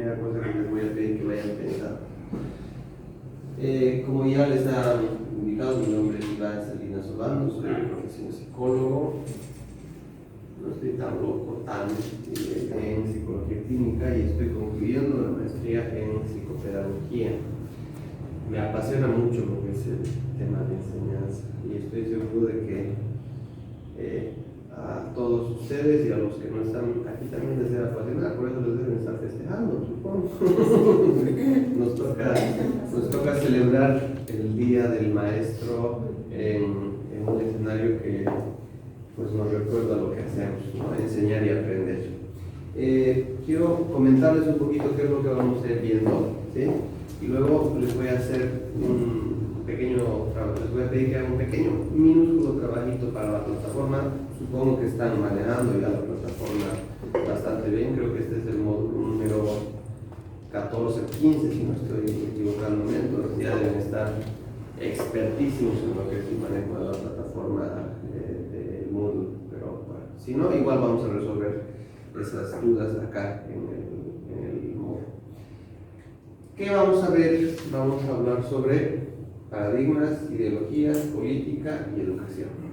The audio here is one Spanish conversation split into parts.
primera cosa que les voy a pedir que vayan pensando. Como ya les han indicado, mi nombre es Iván Salinas Obando, soy profesor psicólogo, no estoy tan loco, en psicología clínica y estoy concluyendo la maestría en psicopedagogía. Me apasiona mucho lo que es el tema de enseñanza y estoy seguro de que a todos ustedes y a los que no están aquí también les debe apasionar, por eso les deben estar festejando, supongo. Nos toca celebrar el Día del Maestro en un escenario que pues, nos recuerda lo que hacemos, ¿no? Enseñar y aprender. Quiero comentarles un poquito qué es lo que vamos a ir viendo, ¿sí? Y luego les voy a hacer un pequeño trabajo, les voy a pedir que hagan un pequeño, minúsculo trabajito para la plataforma. Supongo que están manejando ya la plataforma bastante bien, creo que este es el módulo número 14 o 15, si no estoy equivocándome, entonces ya deben estar expertísimos en lo que es el manejo de la plataforma de Moodle, pero bueno, si no, igual vamos a resolver esas dudas acá en el módulo. ¿Qué vamos a ver? Vamos a hablar sobre paradigmas, ideologías, política y educación.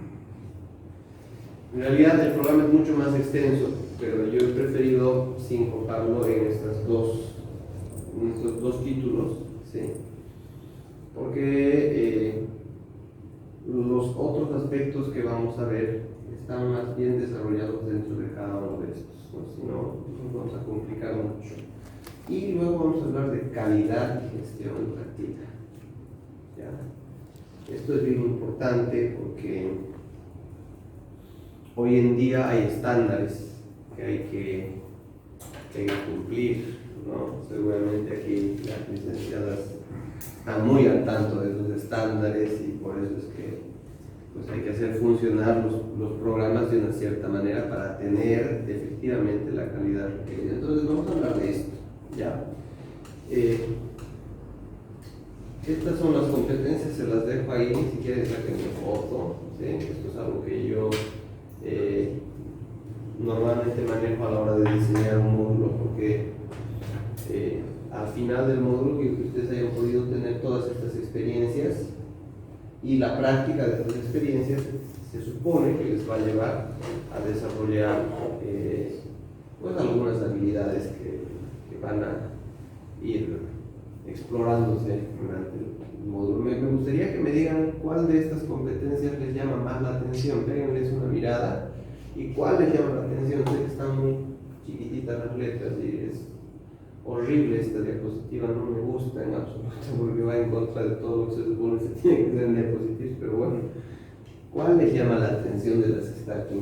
En realidad el programa es mucho más extenso, pero yo he preferido sincoparlo en estos dos títulos, ¿sí? Porque los otros aspectos que vamos a ver están más bien desarrollados dentro de cada uno de estos, ¿no? Si no, nos vamos a complicar mucho. Y luego vamos a hablar de calidad y gestión educativa. ¿Ya? Esto es bien importante porque hoy en día hay estándares que hay que cumplir, ¿no? Seguramente aquí las licenciadas están muy al tanto de esos estándares y por eso es que pues, hay que hacer funcionar los programas de una cierta manera para tener efectivamente la calidad requerida. Entonces vamos a hablar de esto. ¿Ya? Estas son las competencias, se las dejo ahí, si quieren saquen foto, ¿sí? Esto es algo que yo normalmente manejo a la hora de diseñar un módulo porque al final del módulo que ustedes hayan podido tener todas estas experiencias y la práctica de estas experiencias se supone que les va a llevar a desarrollar pues algunas habilidades que van a ir explorándose durante el módulo. Me gustaría que me digan cuál de estas competencias les llama más la atención, péguenles una mirada y cuál les llama la atención. Sé que están muy chiquititas las letras y es horrible esta diapositiva, no me gusta en absoluto porque va en contra de todo lo que se supone que se tiene que hacer en diapositivas, pero bueno, ¿cuál les llama la atención de las que está aquí?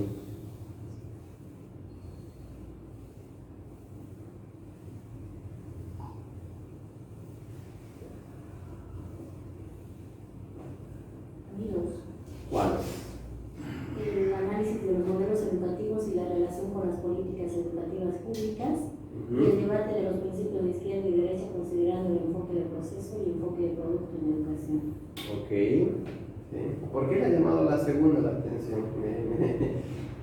¿Cuáles? El análisis de los modelos educativos y la relación con las políticas educativas públicas, y el debate de los principios de izquierda y derecha considerando el enfoque de proceso y enfoque de producto en educación. Ok. Sí. ¿Por qué le ha llamado la segunda la atención?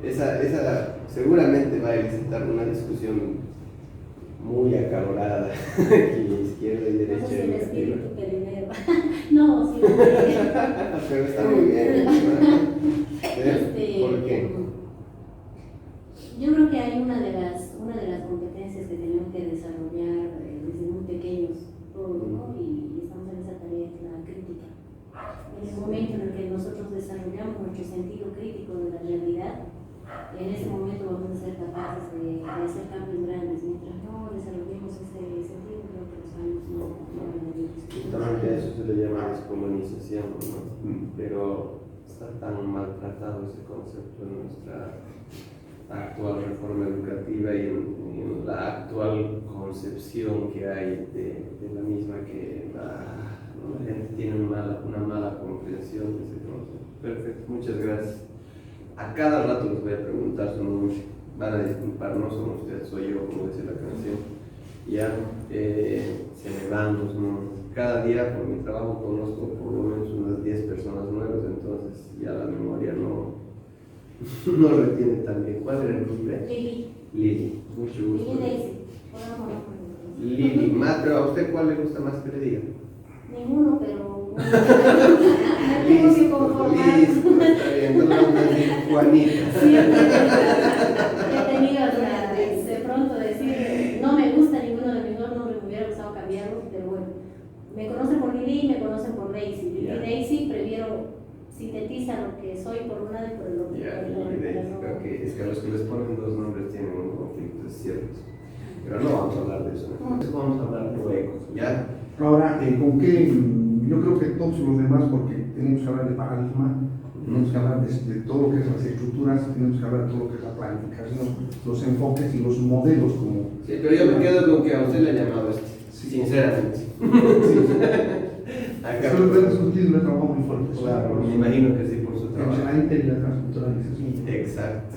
Esa seguramente va a elicitar una discusión muy acalorada aquí, izquierda y derecha. No sé si el espíritu que dinero. No, sí. Pero está muy bien. ¿Por qué? Yo creo que hay una de las competencias que tenemos que desarrollar desde muy pequeños todos, ¿no? Y estamos en esa tarea, que es la crítica. En el momento en el que nosotros desarrollamos nuestro sentido crítico de la realidad, en ese momento vamos a ser capaces de hacer cambios grandes. Mientras no desarrollemos ese sentido, creo que los cambios no van a venir. Justamente a eso se le llama descolonización, ¿no? Pero está tan maltratado ese concepto en nuestra actual reforma educativa y en la actual concepción que hay de la misma, que la gente tiene una mala comprensión de ese concepto. Perfecto, muchas gracias. A cada rato les voy a preguntar su nombre, van a disculpar, no son ustedes, soy yo, como dice la canción. Ya se me van los nombres. Cada día por mi trabajo conozco por lo menos unas 10 personas nuevas, entonces ya la memoria no retiene tan bien. ¿Cuál era el nombre? Lili. Lili, mucho gusto. Lili Daisy. Lili, más, pero ¿a usted cuál le gusta más que le diga? Ninguno, pero bueno, me tengo que conformar. Listo, está bien, entonces vamos a decir Juanita. Siempre he tenido de pronto decir, no me gusta ninguno de mis dos nombres, me hubiera gustado cambiarlos, pero bueno, me conocen por Lili y me conocen por Daisy. Lili y Daisy, prefiero sintetizar lo que soy por un lado y por el otro. Ya, Lili y Daisy, creo que es que a los que les ponen dos nombres tienen un conflicto, es cierto. Pero no vamos a hablar de eso, entonces vamos a hablar luego, ¿ya? Ahora, ¿con qué? Yo creo que todos los demás, porque tenemos que hablar de paradigma, tenemos que hablar de todo lo que es las estructuras, tenemos que hablar de todo lo que es la planificación, los enfoques y los modelos como... Sí, pero yo me quedo con que a usted le ha llamado sinceramente. Acá. Es un título de trabajo muy fuerte. Claro, me imagino que sí, por su trabajo. La inter y la transculturalización. Exacto.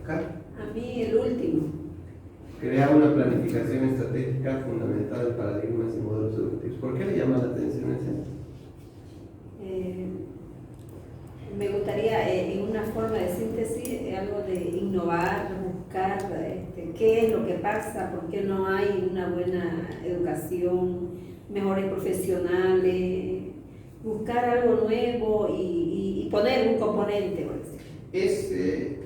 Acá. A mí el último. Crear una planificación estratégica fundamental en paradigmas y modelos educativos. ¿Por qué le llama la atención ese? Me gustaría, en una forma de síntesis, algo de innovar, buscar qué es lo que pasa, por qué no hay una buena educación, mejores profesionales, buscar algo nuevo y poner un componente, por decir. Ese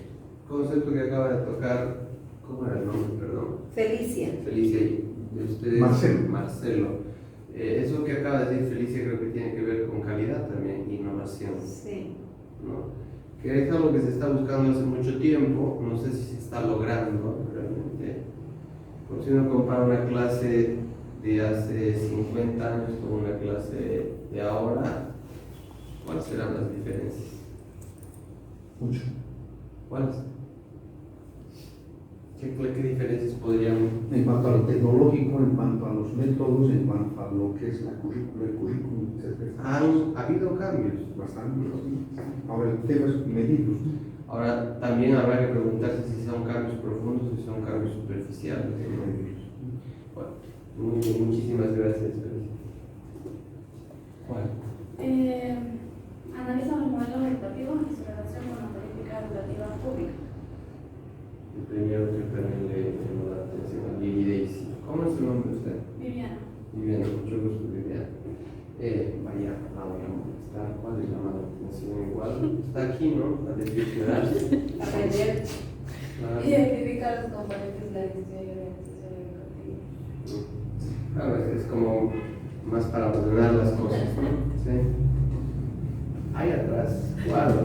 concepto que acaba de tocar, ¿cómo era el nombre? Perdón. Felicia. Felicia, de ustedes. Marcelo. Eso que acaba de decir Felicia creo que tiene que ver con calidad también, innovación. Sí. ¿No? Que es algo que se está buscando hace mucho tiempo, no sé si se está logrando realmente. Por si uno compara una clase de hace 50 años con una clase de ahora, ¿cuáles serán las diferencias? Mucho. ¿Cuáles? ¿Qué diferencias podrían? En cuanto a lo tecnológico, en cuanto a los métodos, en cuanto a lo que es el currículum, etc. Ha habido cambios. Bastante. Ahora el tema es medirlos. Ahora, también habrá que preguntarse si son cambios profundos o si son cambios superficiales. Bueno, muy bien, muchísimas gracias. ¿Cuál? Analizan los modelos educativos y su relación con la política educativa pública. El primero que también le llamó la atención a Lili Daisy. ¿Cómo es su nombre usted? Viviana. Viviana, mucho gusto, Viviana. Vaya, ahora está, ¿cuál le llama la atención? Igual está aquí, ¿no? A desvirtuarse. Aprender. Claro. Identificar los componentes de la gestión y organización educativa. Claro, es como más para ordenar las cosas, ¿no? Sí. Ahí atrás, claro.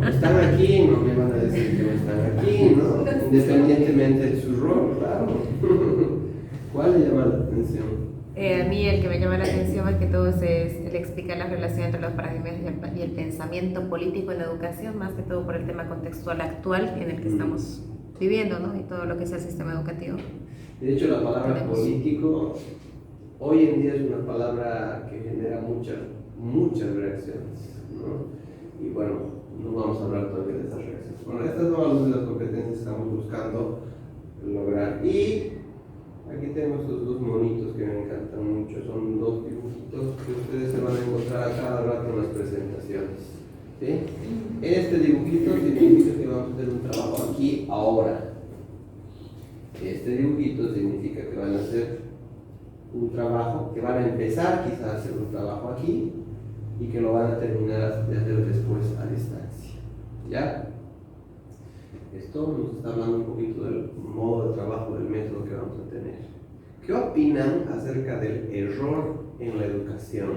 Están aquí, no me van a decir que no están aquí, ¿no? Independientemente de su rol, claro. ¿Cuál le llama la atención? A mí el que me llama la atención más que todo es el explicar la relación entre los paradigmas y el pensamiento político en la educación, más que todo por el tema contextual actual en el que estamos viviendo, ¿no? Y todo lo que es el sistema educativo. De hecho, la palabra político hoy en día es una palabra que genera muchas reacciones, ¿no? Y bueno, no vamos a hablar todavía de esas reacciones. Bueno, estas son algunas de las competencias que estamos buscando lograr. Y aquí tengo estos dos monitos que me encantan mucho. Son dos dibujitos que ustedes se van a encontrar a cada rato en las presentaciones. ¿Sí? Este dibujito significa que vamos a hacer un trabajo aquí, ahora. Este dibujito significa que van a hacer un trabajo, que van a empezar quizás a hacer un trabajo aquí y que lo van a terminar de hacer después a distancia. ¿Ya? Esto nos está hablando un poquito del modo de trabajo, del método que vamos a tener. ¿Qué opinan acerca del error en la educación?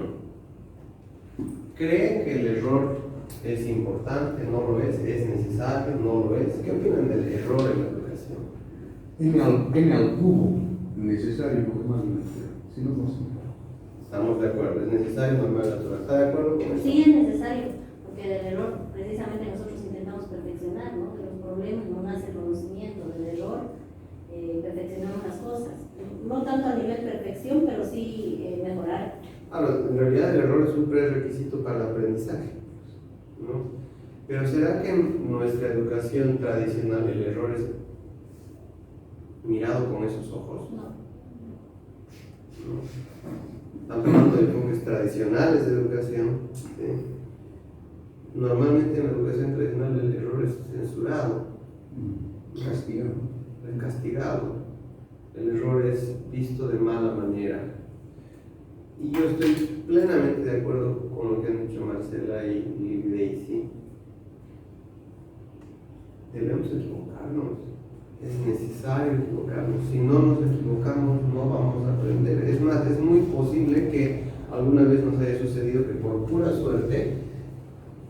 ¿Creen que el error es importante? ¿No lo es? ¿Es necesario? ¿No lo es? ¿Qué opinan del error en la educación? En al cubo, necesario, porque más necesario. Si no, no se. Estamos de acuerdo, es necesario, normal, natural. ¿Está de acuerdo con eso? Sí, es necesario, porque del error precisamente nosotros intentamos perfeccionar, ¿no? De los problemas no nace el conocimiento, del error perfeccionamos las cosas. No tanto a nivel perfección, pero sí mejorar. Ahora, en realidad el error es un prerequisito para el aprendizaje, ¿no? Pero ¿será que en nuestra educación tradicional el error es mirado con esos ojos? No. Estamos hablando de enfoques tradicionales de educación. ¿Sí? Normalmente en la educación tradicional el error es censurado, Castigado. es castigado. el error es visto de mala manera. Y yo estoy plenamente de acuerdo con lo que han dicho Marcela y Daisy. Debemos equivocarnos, es necesario equivocarnos. Si no nos equivocamos, no vamos a aprender. Es más, es muy posible que alguna vez nos haya sucedido que por pura suerte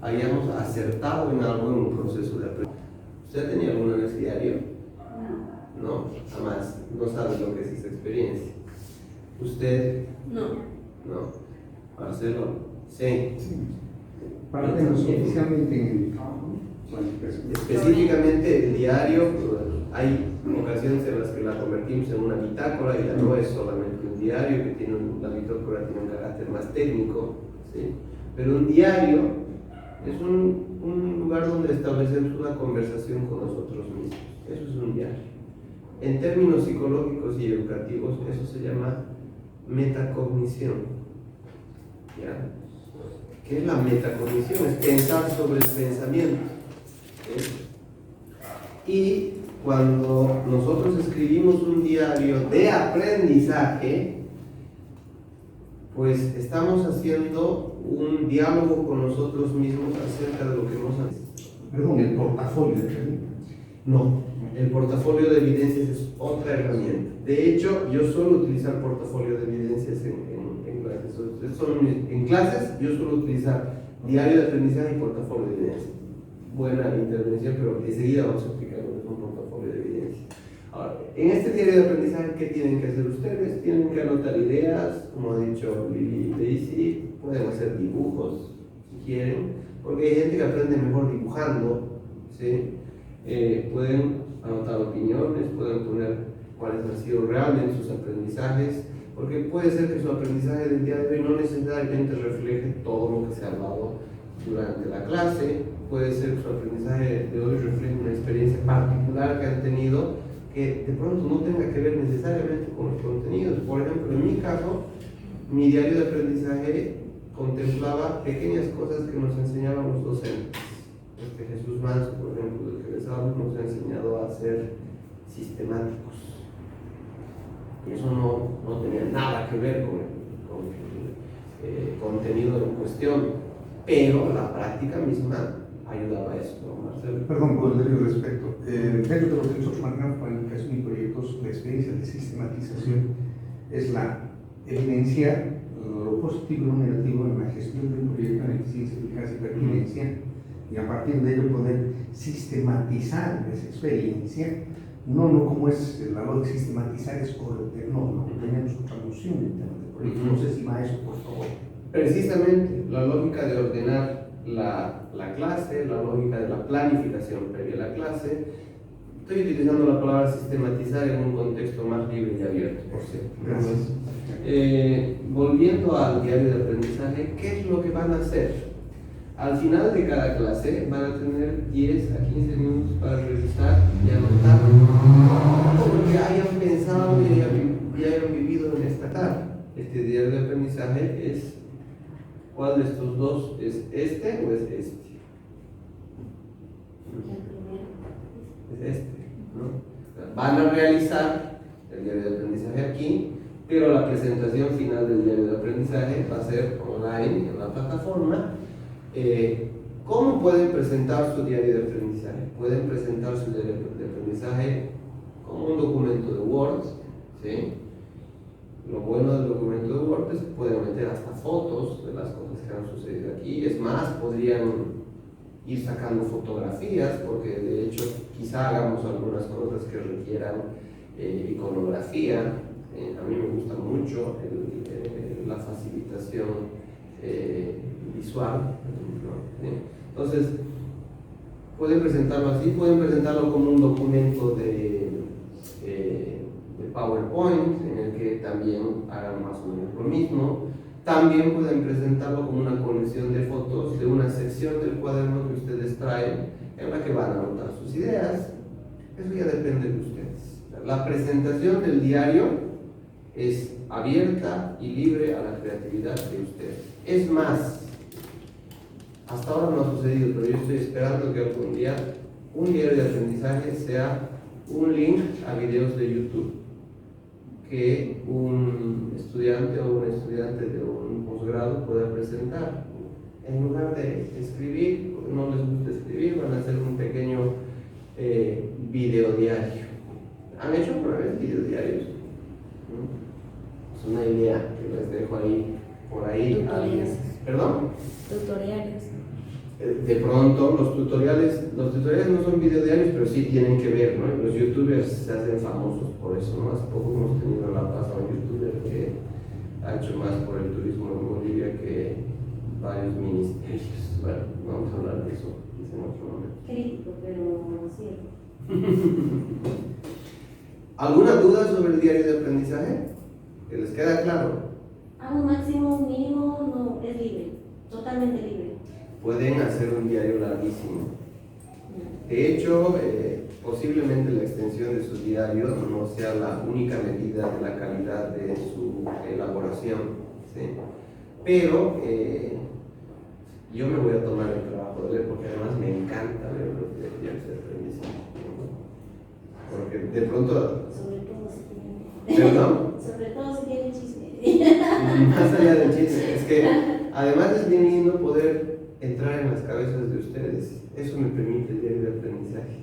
hayamos acertado en algo en un proceso de aprendizaje. ¿Usted ha tenido alguna vez diario? No, jamás. No sabe lo que es esa experiencia. ¿Usted? No. Marcelo, sí. Para menos oficialmente en el trabajo, Específicamente el diario, hay ocasiones en las que la convertimos en una bitácora y ya no es solamente un diario, que tiene la bitácora tiene un carácter más técnico, ¿sí? Pero un diario es un lugar donde establecemos una conversación con nosotros mismos. Eso es un diario. En términos psicológicos y educativos, eso se llama metacognición. ¿Ya? ¿Qué es la metacognición? Es pensar sobre el pensamiento. ¿Sí? Y cuando nosotros escribimos un diario de aprendizaje, pues estamos haciendo un diálogo con nosotros mismos acerca de lo que hemos hecho. Perdón, el portafolio de herramientas. No, el portafolio de evidencias es otra herramienta. De hecho, yo suelo utilizar portafolio de evidencias en clases. En clases yo suelo utilizar diario de aprendizaje y portafolio de evidencias. Buena intervención, pero enseguida vamos a explicar lo que es un portafolio de evidencias. Ahora, en este diario de aprendizaje, ¿qué tienen que hacer ustedes? Tienen que anotar ideas, como ha dicho Lili y Daisy, pueden hacer dibujos si quieren, porque hay gente que aprende mejor dibujando, ¿sí? Pueden anotar opiniones, pueden poner cuáles han sido realmente sus aprendizajes, porque puede ser que su aprendizaje del día de hoy no necesariamente refleje todo lo que se ha hablado durante la clase, puede ser que su aprendizaje de hoy refleje una experiencia particular que han tenido que de pronto no tenga que ver necesariamente con los contenidos. Por ejemplo, en mi caso, mi diario de aprendizaje contemplaba pequeñas cosas que nos enseñaban los docentes. Jesús Manso, por ejemplo, del que les hablo, nos ha enseñado a ser sistemáticos. Y eso no tenía nada que ver con el contenido en cuestión, pero la práctica misma ayudaba a eso, ¿no, Marcelo? Perdón por el debido respeto. Dentro de lo que nosotros manejamos para planificación y proyectos, la experiencia de sistematización es la evidencia, lo positivo y lo negativo en la gestión de un proyecto en eficiencia, eficacia y pertinencia, y a partir de ello poder sistematizar esa experiencia. No como es la lógica de sistematizar, es ordenar, no tenemos otra noción en tema de proyecto. No sé si maestro, por favor. Precisamente, la lógica de ordenar la clase, la lógica de la planificación previa a la clase. Estoy utilizando la palabra sistematizar en un contexto más libre y abierto, por cierto. Gracias. Volviendo al diario de aprendizaje, ¿qué es lo que van a hacer? Al final de cada clase van a tener 10 a 15 minutos para revisar y anotar todo lo que hayan pensado y hayan vivido en esta tarde. Este diario de aprendizaje es, ¿cuál de estos dos es este o es este? Es este, ¿no? Van a realizar el diario de aprendizaje aquí, pero la presentación final del diario de aprendizaje va a ser online en la plataforma. ¿Cómo pueden presentar su diario de aprendizaje? Pueden presentar su diario de aprendizaje como un documento de Word, ¿sí? Lo bueno del documento de Word es que pueden meter hasta fotos de las cosas que han sucedido aquí. Es más, podrían ir sacando fotografías, porque de hecho quizá hagamos algunas cosas que requieran iconografía. A mí me gusta mucho la facilitación visual, ¿no? Entonces pueden presentarlo así, pueden presentarlo como un documento de PowerPoint en el que también hagan más o menos lo mismo. También pueden presentarlo como una colección de fotos de una sección del cuaderno que ustedes traen en la que van a anotar sus ideas. Eso ya depende de ustedes. La presentación del diario es abierta y libre a la creatividad de ustedes. Es más, hasta ahora no ha sucedido, pero yo estoy esperando que algún día un diario de aprendizaje sea un link a videos de YouTube. que un estudiante o un estudiante de un posgrado pueda presentar. En lugar de escribir, no les gusta escribir, van a hacer un pequeño video diario. ¿Han hecho alguna vez video diarios? ¿No? Es una idea que les dejo ahí, por ahí. Tutoriales. ¿Perdón? Tutoriales. De pronto los tutoriales no son video diarios, pero sí tienen que ver, ¿no? Los youtubers se hacen famosos por eso, ¿no? Hace poco hemos tenido en La Paz a un youtuber que ha hecho más por el turismo en Bolivia que varios ministerios. Bueno, vamos a hablar de eso en otro momento. Crítico, pero cierto. ¿Alguna duda sobre el diario de aprendizaje? ¿Que les queda claro? A un máximo, un mínimo, no, es libre, totalmente libre. Pueden hacer un diario larguísimo. De hecho, posiblemente la extensión de su diario no sea la única medida de la calidad de su elaboración, ¿sí? Pero yo me voy a tomar el trabajo de leer, porque además me encanta leer los diarios de aprendizaje, ¿no? Porque de pronto... Sobre todo si tiene... ¿Perdón? Sobre todo si tiene chisme. Más allá del chisme, es que además es bien lindo poder entrar en las cabezas de ustedes. Eso me permite el diario de aprendizaje,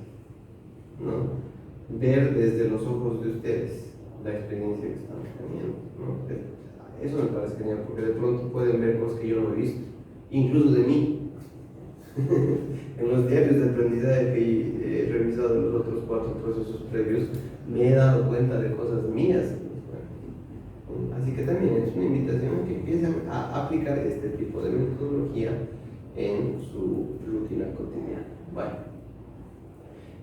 ¿no? Ver desde los ojos de ustedes la experiencia que están teniendo, ¿no? Eso me parece genial, porque de pronto pueden ver cosas que yo no he visto, incluso de mí. En los diarios de aprendizaje que he revisado en los otros 4 procesos previos, me he dado cuenta de cosas mías. Así que también es una invitación a que empiecen a aplicar este tipo de metodología en su rutina cotidiana. Bueno,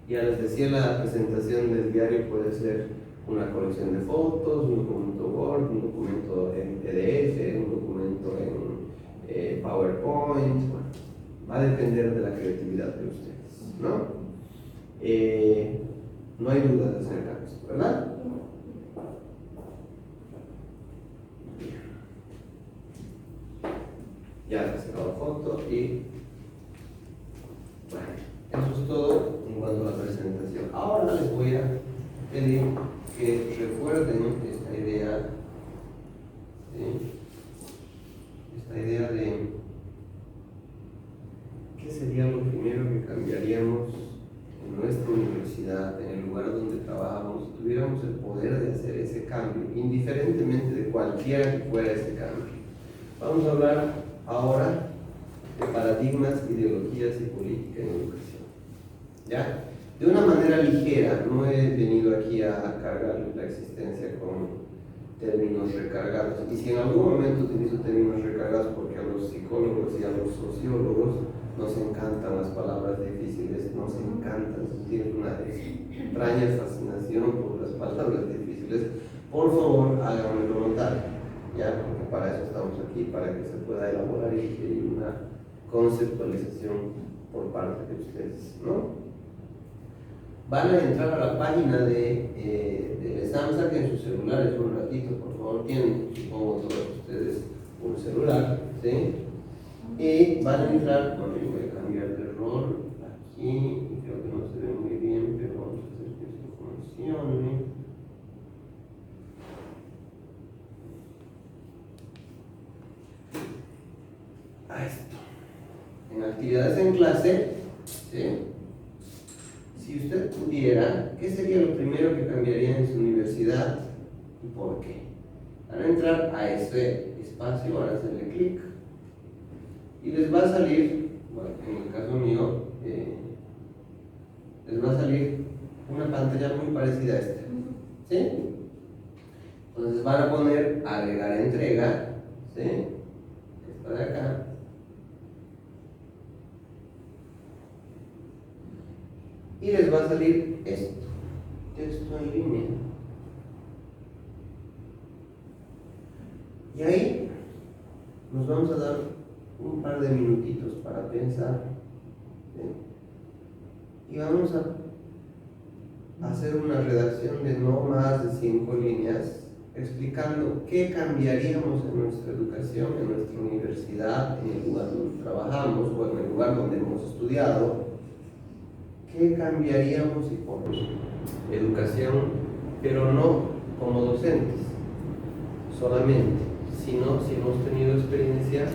ya les decía, la presentación del diario puede ser una colección de fotos, un documento Word, un documento en PDF, un documento en PowerPoint. Bueno, va a depender de la creatividad de ustedes, ¿no? No hay dudas acerca de esto, ¿verdad? Ya les he sacado foto y bueno, eso es todo en cuanto a la presentación. Ahora les voy a pedir que recuerden esta idea, ¿sí? Esta idea de qué sería lo primero que cambiaríamos en nuestra universidad, en el lugar donde trabajamos, si tuviéramos el poder de hacer ese cambio, indiferentemente de cualquiera que fuera ese cambio. Vamos a hablar ahora de paradigmas, ideologías y política en educación. ¿Ya? De una manera ligera, no he venido aquí a cargarles la existencia con términos recargados. Y si en algún momento utilizo términos recargados, porque a los psicólogos y a los sociólogos nos encantan las palabras difíciles, nos encantan, tienen una extraña fascinación por las palabras difíciles, por favor háganmelo notar. Ya, porque para eso estamos aquí, para que se pueda elaborar y una conceptualización por parte de ustedes, ¿no? Van a entrar a la página de Samsung en sus celulares un ratito, por favor. Tienen, supongo, todos ustedes un celular, ¿sí? Y van a entrar, bueno, yo voy a cambiar de rol aquí, creo que no se ve muy bien, pero vamos a hacer que esto funcione. A esto. En actividades en clase, ¿sí? Si usted pudiera, ¿qué sería lo primero que cambiaría en su universidad y por qué? Van a entrar a este espacio, van a hacerle clic y les va a salir, bueno, en el caso mío, les va a salir una pantalla muy parecida a esta, ¿sí? Entonces van a poner agregar entrega, ¿sí? Esta de acá. Y les va a salir esto, texto en línea. Y ahí nos vamos a dar un par de minutitos para pensar, ¿sí? Y vamos a hacer una redacción de no más de 5 líneas explicando qué cambiaríamos en nuestra educación, en nuestra universidad, en el lugar donde trabajamos o en el lugar donde hemos estudiado. ¿Qué cambiaríamos y por qué? Educación, pero no como docentes solamente, sino si hemos tenido experiencia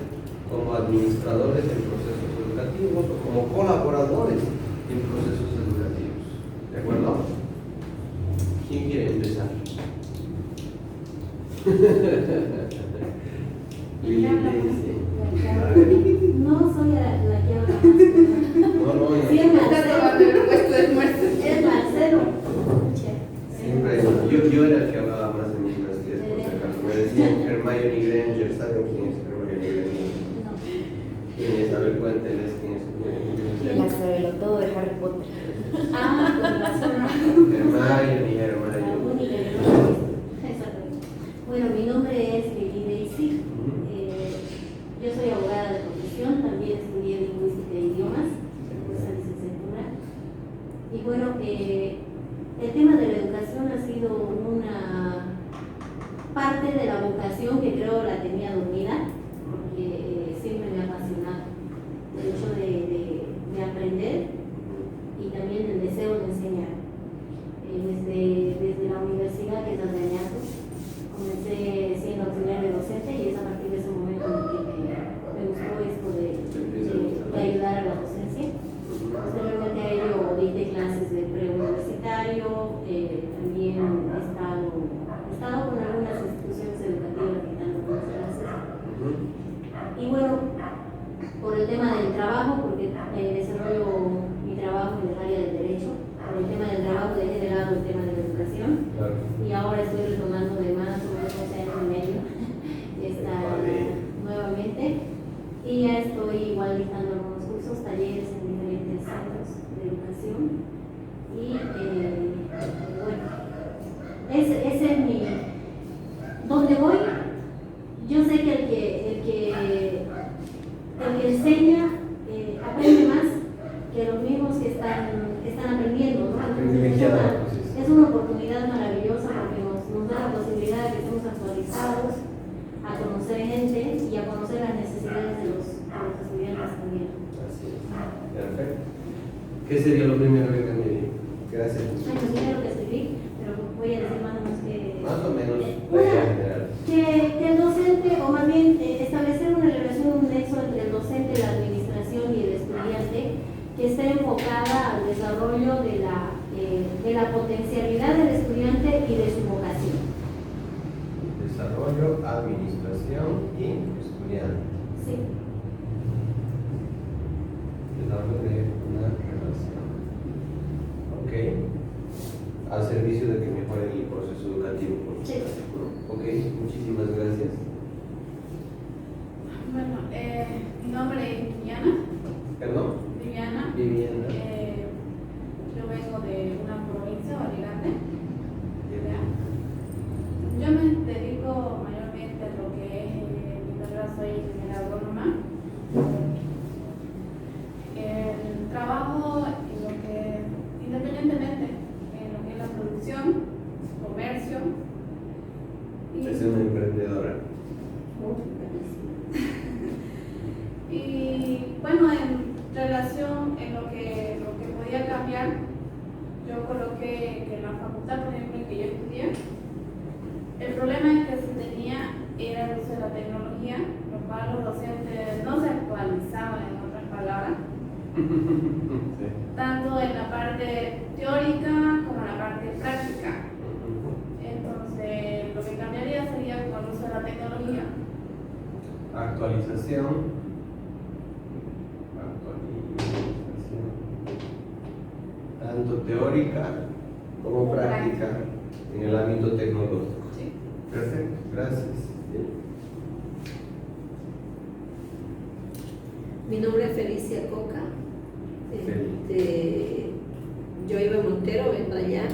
como administradores en procesos educativos o como colaboradores en procesos educativos. ¿De acuerdo? ¿Quién quiere empezar? Lili dice. No soy la que habla más. No, Sí, es Está tomando el puesto de muerte. Es Marcelo. siempre yo era el que hablaba más en mis maestrías, por si acaso. Me decían Hermione Granger, ¿saben quién es Hermione Granger? ¿Quién es? A ver, cuéntenles quién es Hermione La Granger. sabe todo de Harry Potter. Ah, con razón. Hermione. La única que no he visto. Exacto. Bueno, mi nombre es Lili Daisy. Yo soy abogada de profesión, también estudié lingüística e idiomas, esa licenciatura. Y bueno, el tema de la educación ha sido una parte de la vocación que creo la tenía dormida, porque siempre me ha apasionado el hecho de aprender y también el deseo de enseñar. Desde la universidad, que es hace años, comencé siendo auxiliar de docente y es a partir de ese momento en que me gustó esto de ayudar a la docencia. Posteriormente a ello dicté clases de preuniversitario, también he estado con algunas instituciones educativas dictando algunas clases. Y bueno, por el tema del trabajo, porque desarrollo mi trabajo en el área del derecho, por el tema del trabajo dejé de lado el tema de la educación. Claro. Y ahora estoy retomando de más o menos 12 años y medio nuevamente. Y ya estoy igual dictando algunos cursos, talleres en diferentes centros de educación. Y bueno, ese es mi... Donde voy, yo sé que el que enseña aprende más que los mismos que están aprendiendo, ¿no? Es una oportunidad maravillosa porque nos da la posibilidad de que estemos actualizados, a conocer gente y a conocer las necesidades de los estudiantes también. Así es. Perfecto. ¿Qué sería lo primero que cambiaría? Gracias. Ay, no sé lo que escribí, pero voy a decir más o menos que... Más o menos la idea general. Que el docente, o más bien establecer una relación, un nexo entre el docente, la administración y el estudiante, que esté enfocada al desarrollo de la potencialidad del estudiante y de su vocación. Desarrollo, administración y estudiante. Sí. Desarrollo de una relación. Ok. Al servicio de que mejore el proceso educativo. Por Sí. supuesto. Ok, muchísimas gracias. Bueno, mi nombre es Viviana. ¿Perdón? Viviana. Vivienda. Yo vengo de una provincia, Alicante. ¿Ya? Yo me dedico mayormente a lo que es mi carrera, soy ingeniera agrónoma. Trabajo en lo que, independientemente, en lo que es la producción, comercio. Es una emprendedora. Y bueno, en relación en lo que podía cambiar, yo coloqué que en la facultad, por ejemplo, en que yo estudié, el problema es que se tenía era el uso de la tecnología, lo cual los docentes no se actualizaban, en otras palabras, Sí. tanto en la parte teórica como en la parte práctica. Entonces, lo que cambiaría sería con el uso de la tecnología. Actualización. Tanto teórica como práctica en el ámbito tecnológico. Sí. Perfecto, gracias. Mi nombre es Felicia Coca. Yo vivo en Montero, vengo allá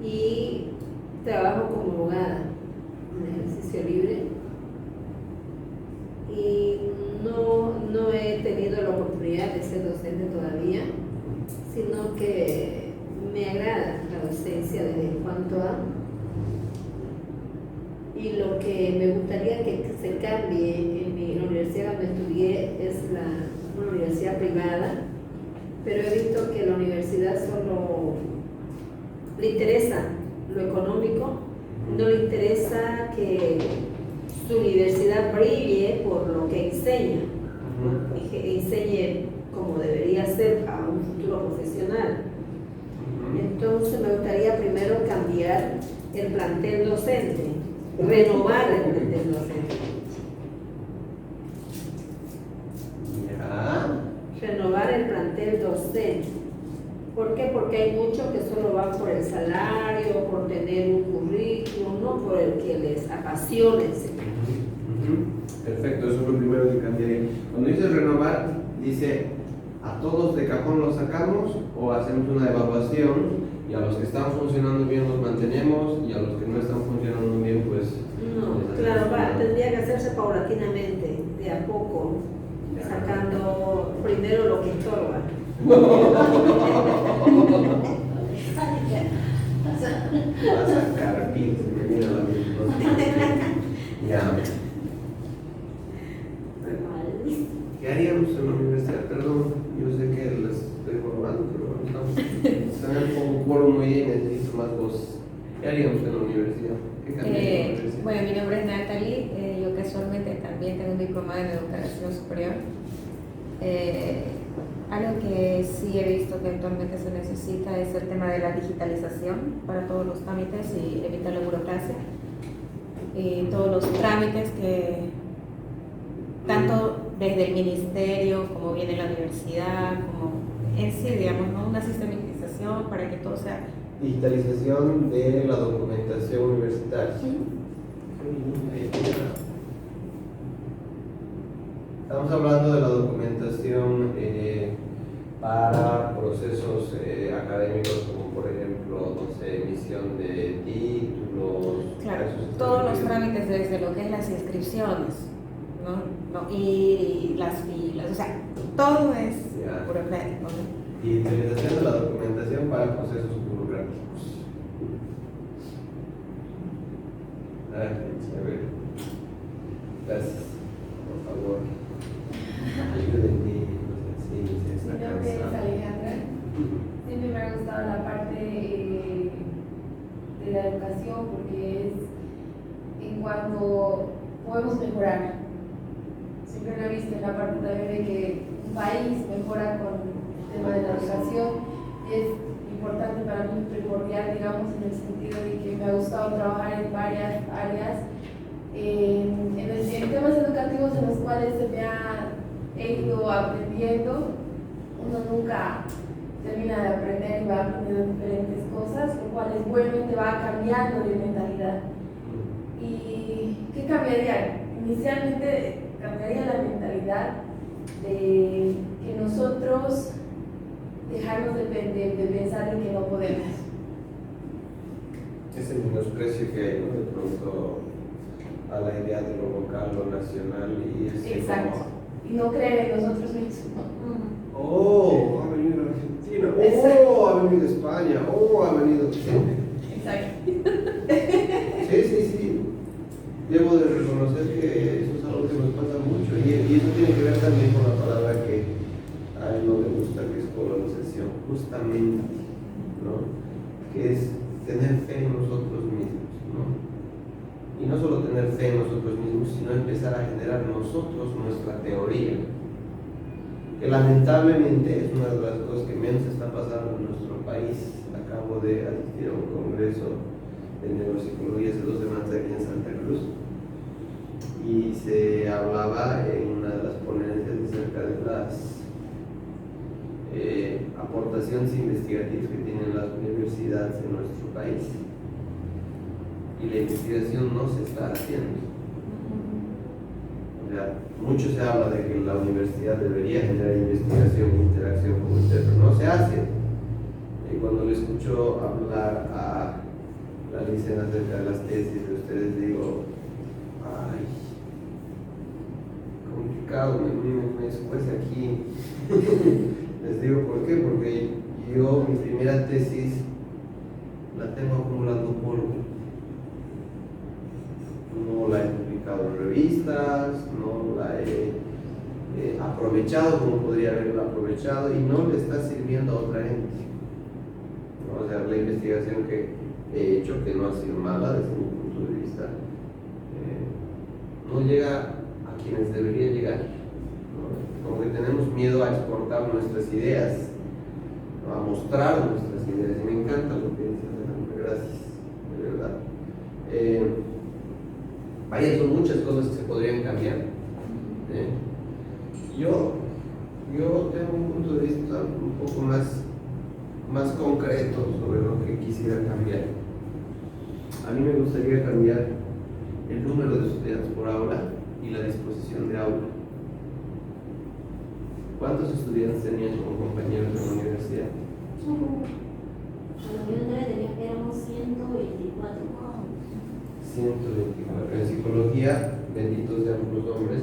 y trabajo como abogada en ejercicio libre. Y no he tenido la oportunidad de ser docente todavía, sino que me agrada la docencia desde cuanto a... Y lo que me gustaría que se cambie en la universidad donde estudié es una universidad privada, pero he visto que la universidad solo le interesa lo económico no le interesa que su universidad brille por lo que enseña, que enseñe como debería ser a un futuro profesional. Entonces me gustaría primero cambiar el plantel docente, renovar el plantel docente. Ya. Renovar el plantel docente. ¿Por qué? Porque hay muchos que solo van por el salario, por tener un currículum, no por el que les apasione. Perfecto, eso es lo primero que cambiaría. Cuando dice renovar, dice a todos de cajón los sacamos o hacemos una evaluación y a los que están funcionando bien los mantenemos y a los que no están funcionando bien pues... No, claro, tendría que hacerse paulatinamente, de a poco, sacando primero lo que estorba. Va a sacar pins, me viene a la mente. Ya. ¿Qué haríamos en la universidad? Perdón, yo sé que les estoy robando, pero están como quórum muy bien, necesito más voz. ¿Qué haríamos en la universidad? ¿Qué cambiaría en la universidad? Bueno, mi nombre es Natalie, yo casualmente también tengo un diplomado en educación superior. Algo que sí he visto que actualmente se necesita es el tema de la digitalización para todos los trámites y evitar la burocracia. Y todos los trámites que, tanto desde el ministerio, como viene la universidad, como en sí, digamos, ¿no? Una sistematización para que todo sea... Digitalización de la documentación universitaria. Estamos hablando de la documentación para procesos académicos como por ejemplo, no sé, emisión de títulos. Claro, todos los trámites desde lo que es las inscripciones, ¿no? Ir y las filas, o sea, todo es burocrático, ¿no? Digitalización de la documentación para procesos burocráticos. A ver. Gracias. Por favor. Ayúdenme. Mi nombre es Alejandra. Siempre me ha gustado la parte de la educación porque es en cuanto podemos mejorar. Siempre lo he visto en la parte también de que un país mejora con el tema de la educación. Es importante para mí, primordial, digamos, en el sentido de que me ha gustado trabajar en varias áreas, en temas educativos en los cuales he ido aprendiendo. Uno nunca termina de aprender y va aprendiendo diferentes cosas, lo cual es bueno y te va cambiando de mentalidad. ¿Y qué cambiaría? Inicialmente cambiaría la mentalidad de que nosotros dejarnos de pensar en que no podemos. Ese menosprecio que hay, ¿no? De pronto a la idea de lo local, lo nacional y ese Exacto. Y no creer en nosotros mismos. Oh, ha venido Argentina. Oh, ha venido España. Oh, ha venido Chile. Exacto. Sí. Debo de reconocer que eso es algo que nos pasa mucho y eso tiene que ver también con la palabra que a él no le gusta, que es colonización, justamente, ¿no? Que es tener fe en nosotros mismos, ¿no? Y no solo tener fe en nosotros mismos, sino empezar a generar nosotros nuestra teoría, que lamentablemente es una de las cosas que menos está pasando en nuestro país. Acabo de asistir a un congreso de neuropsicología hace 2 semanas aquí en Santa Cruz y se hablaba en una de las ponencias acerca de las aportaciones investigativas que tienen las universidades en nuestro país, y la investigación no se está haciendo. O sea, mucho se habla de que la universidad debería generar investigación e interacción con usted, pero no se hace. Y cuando le escucho hablar a la licencia acerca de las tesis de ustedes, digo, ay, complicado, me escuece aquí. Les digo por qué, porque yo mi primera tesis la tengo acumulando polvo. No la he publicado en revistas, no la he aprovechado como podría haberla aprovechado y no le está sirviendo a otra gente. ¿No? O sea, la investigación que he hecho, que no ha sido mala desde mi punto punto de vista, no llega a quienes debería llegar, ¿no? Como que tenemos miedo a exportar nuestras ideas, ¿no? A mostrar nuestras ideas, y me encanta lo que dices, Alejandra, gracias, de verdad. Vaya, son muchas cosas que se podrían cambiar. Yo tengo un punto de vista un poco más concreto sobre lo que quisiera cambiar. A mí me gustaría cambiar el número de estudiantes por aula y la disposición de aula. ¿Cuántos estudiantes tenían como compañeros de la universidad? A la universidad éramos 124. 124. En psicología, benditos sean los hombres,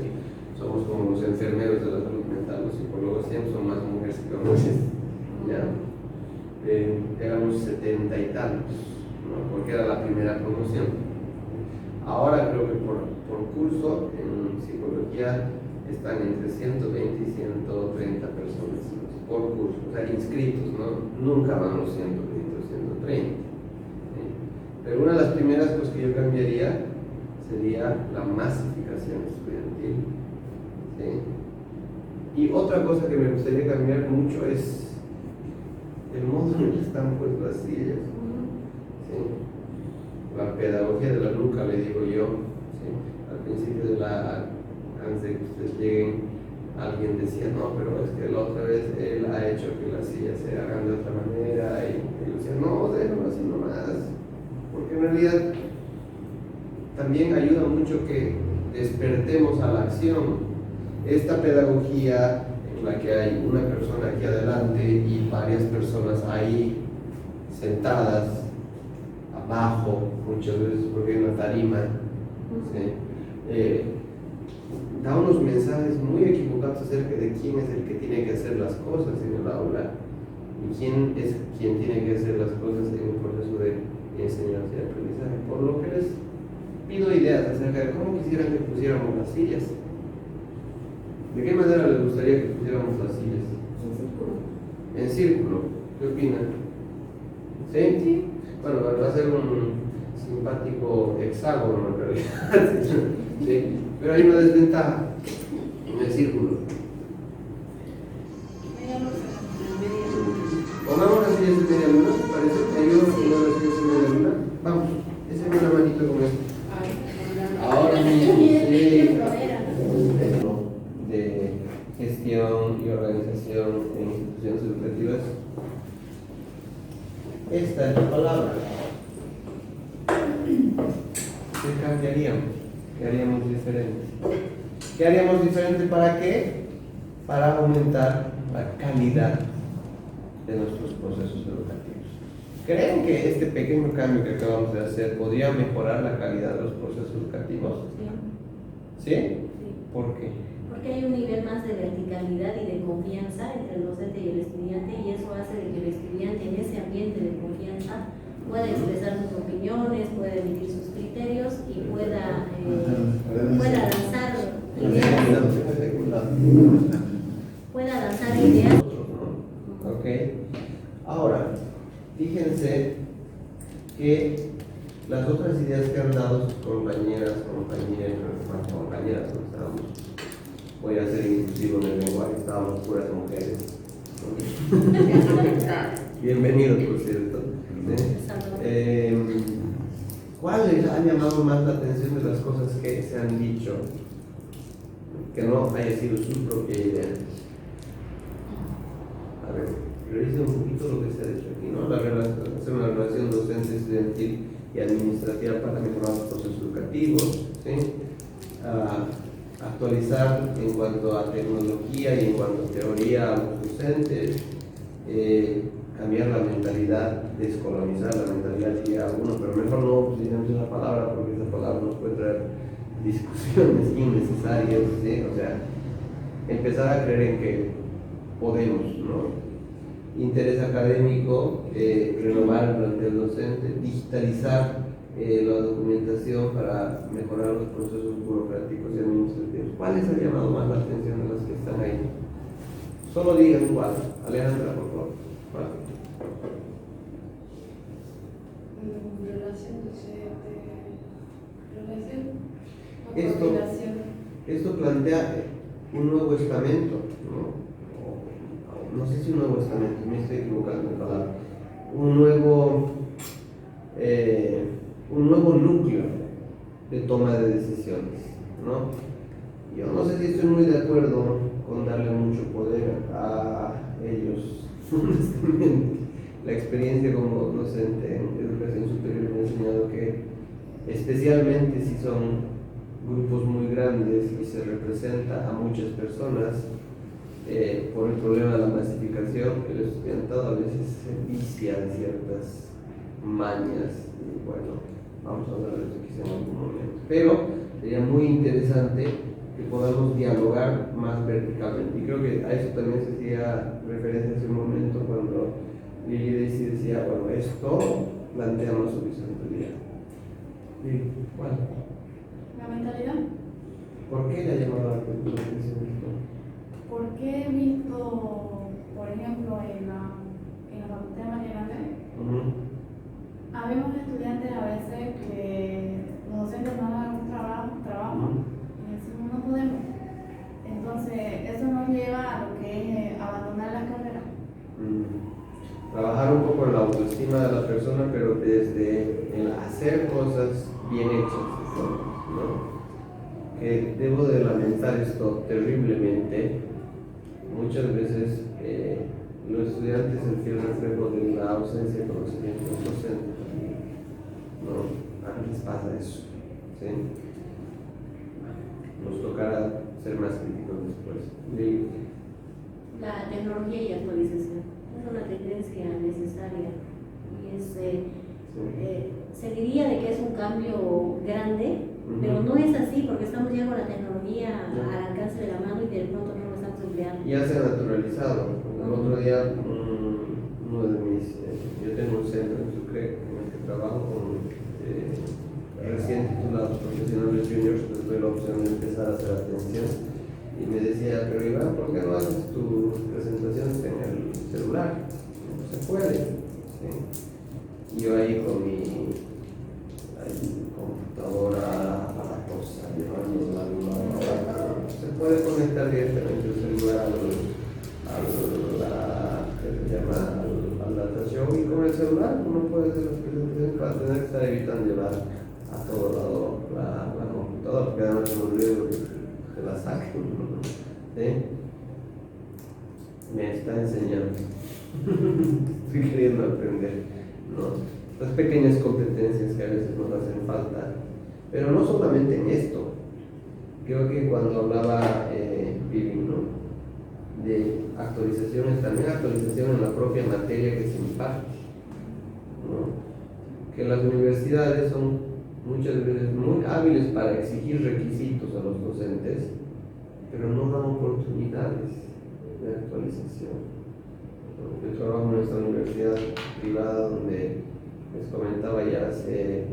somos como los enfermeros de la salud mental, los psicólogos siempre son más mujeres que hombres. ¿Ya? Éramos 70 y tantos, ¿no? Porque era la primera promoción. Ahora creo que por curso en psicología están entre 120 y 130 personas por curso, o sea, inscritos, ¿no? Nunca van los 120 o 130. Pero una de las primeras cosas que yo cambiaría sería la masificación estudiantil. ¿Sí? Y otra cosa que me gustaría cambiar mucho es el modo en el que están puestas las sillas. ¿Sí? La pedagogía de la nuca, le digo yo. ¿Sí? Al principio antes de que ustedes lleguen, alguien decía, no, pero es que la otra vez él ha hecho que las sillas se hagan de otra manera, y yo decía, no, déjalo así nomás, porque en realidad también ayuda mucho que despertemos a la acción. Esta pedagogía en la que hay una persona aquí adelante y varias personas ahí sentadas abajo, muchas veces porque hay una tarima, ¿sí? Da unos mensajes muy equivocados acerca de quién es el que tiene que hacer las cosas en el aula y quién es quien tiene que hacer las cosas en el proceso de enseñanza y aprendizaje. Por lo que les pido ideas acerca de cómo quisieran que pusiéramos las sillas. ¿De qué manera les gustaría que pusiéramos las sillas? En círculo. ¿Qué opinan? ¿Sí? Sí. Bueno, va a ser un simpático hexágono en realidad. ¿Sí? Pero hay una desventaja en el círculo. Pongamos las sillas de media luna, ¿parece? ¿Me ayudan a poner las sillas de media luna? Vamos, échame una manito con esto. Ahora mismo, sí. De gestión y organización en instituciones educativas. Esta es la palabra. ¿Qué cambiaríamos? ¿Qué haríamos diferente? ¿Qué haríamos diferente para qué? Para aumentar la calidad de nuestros procesos educativos. ¿Creen que este pequeño cambio que acabamos de hacer podría mejorar la calidad de los procesos educativos? Sí. ¿Sí? Sí. ¿Por qué? Porque hay un nivel más de verticalidad y de confianza entre el docente y el estudiante, y eso hace de que el estudiante en ese ambiente de confianza pueda expresar sus opiniones, pueda emitir sus criterios y pueda lanzar ideas. Ok. Ahora, fíjense que las otras ideas que han dado sus compañeras, no estábamos, voy a ser inclusivo en el lenguaje, estábamos puras mujeres. Bienvenido, por cierto. ¿Cuál les ha llamado más la atención de las cosas que se han dicho? Que no haya sido su propia idea. A ver, revisen un poquito lo que se ha dicho aquí, ¿no? Hacer una relación docente, estudiantil y administrativa para mejorar los procesos educativos, ¿sí? Actualizar en cuanto a tecnología y en cuanto a teoría a los docentes, cambiar la mentalidad, descolonizar la mentalidad, diría alguno, pero mejor no utilicemos esa palabra porque esa palabra nos puede traer discusiones innecesarias, ¿sí? O sea, empezar a creer en que podemos, ¿no? Interés académico, renovar el plantel docente, digitalizar la documentación para mejorar los procesos burocráticos y administrativos. ¿Cuáles han llamado más la atención de las que están ahí? Solo digan cuál. Alejandra, por favor. ¿Cuál? Relación docente. Esto- Esto plantea un nuevo estamento, ¿no? No sé si un nuevo estamento, me estoy equivocando en palabra. Un nuevo núcleo de toma de decisiones, ¿no? Yo no sé si estoy muy de acuerdo con darle mucho poder a ellos, honestamente. La experiencia como docente en educación superior me ha enseñado que, especialmente si son grupos muy grandes y se representa a muchas personas, por el problema de la masificación, el estudiantado a veces se vicia de ciertas mañas, y bueno, vamos a hablar de eso quizá en algún momento. Pero sería muy interesante que podamos dialogar más verticalmente, y creo que a eso también se hacía referencia hace un momento cuando Lili decía, bueno, esto plantea más horizontalidad. Sí, bueno. La mentalidad. ¿Por qué la llamaba la atención esto? Porque he visto, por ejemplo, en la Facultad de María Grande, habemos estudiantes a veces que los docentes no dan un trabajo y decimos no podemos. Entonces, eso nos lleva a lo que es abandonar la carrera. Trabajar un poco en la autoestima de la persona, pero desde el hacer cosas bien hechas, ¿no? Que debo de lamentar esto terriblemente. Muchas veces los estudiantes el fiel reflejo de la ausencia de conocimiento del docente, ¿no? A veces pasa eso, ¿sí? Nos tocará ser más críticos después. ¿Sí? La tecnología y actualización es una tendencia necesaria y se diría de que es un cambio grande, pero no es así porque estamos ya con la tecnología al alcance de la mano y de pronto no lo estamos empleando. Ya se ha naturalizado. El otro día, uno de mis, yo tengo un centro en Sucre en el que trabajo con recién titulados profesionales juniors, pues tuve la opción de empezar a hacer atención y me decía, pero Iván, ¿por qué no haces tus presentaciones en el celular? No se puede. ¿Sí? Y yo ahí con mi computadora aparatosa, llevando se puede conectar directamente el celular al data show, y con el celular uno puede hacer las presentaciones para tener que estar evitando llevar a todo lado la computadora, porque además se me olvidó que la saquen, ¿sí? Me está enseñando. Estoy queriendo aprender, ¿no? Las pequeñas competencias que a veces nos hacen falta, pero no solamente en esto. Creo que cuando hablaba Vivi, ¿no?, de actualizaciones, también actualización en la propia materia que se imparte, ¿no? Que las universidades son muchas veces muy hábiles para exigir requisitos a los docentes, pero no dan oportunidades de actualización. Yo trabajo en nuestra universidad privada donde les comentaba ya hace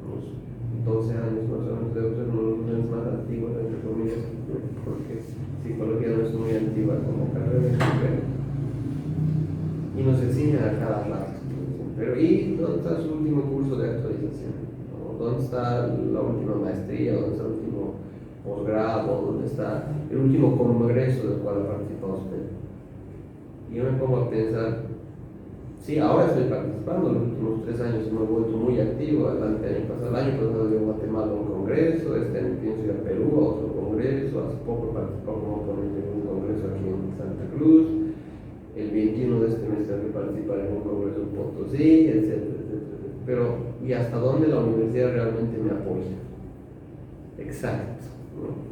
unos 12 años más o menos, debo ser uno de los docentes más antiguos, entre comillas, porque psicología no es muy antigua como carrera, y nos exigen a cada rato. Pero ¿y dónde está su último curso de actualización? ¿Dónde está la última maestría? ¿Dónde está el último posgrado? ¿Dónde está el último congreso del cual ha participado usted? Y yo me pongo a pensar, sí, ahora estoy participando, los últimos 3 años me he vuelto muy activo. El año pasado yo a Guatemala a un congreso, este año pienso ir a Perú a otro congreso, hace poco participé como ponente en un congreso aquí en Santa Cruz, el 21 de este mes tengo que participar en un congreso en Potosí, etcétera, etcétera. Pero, ¿y hasta dónde la universidad realmente me apoya? Exacto, ¿no?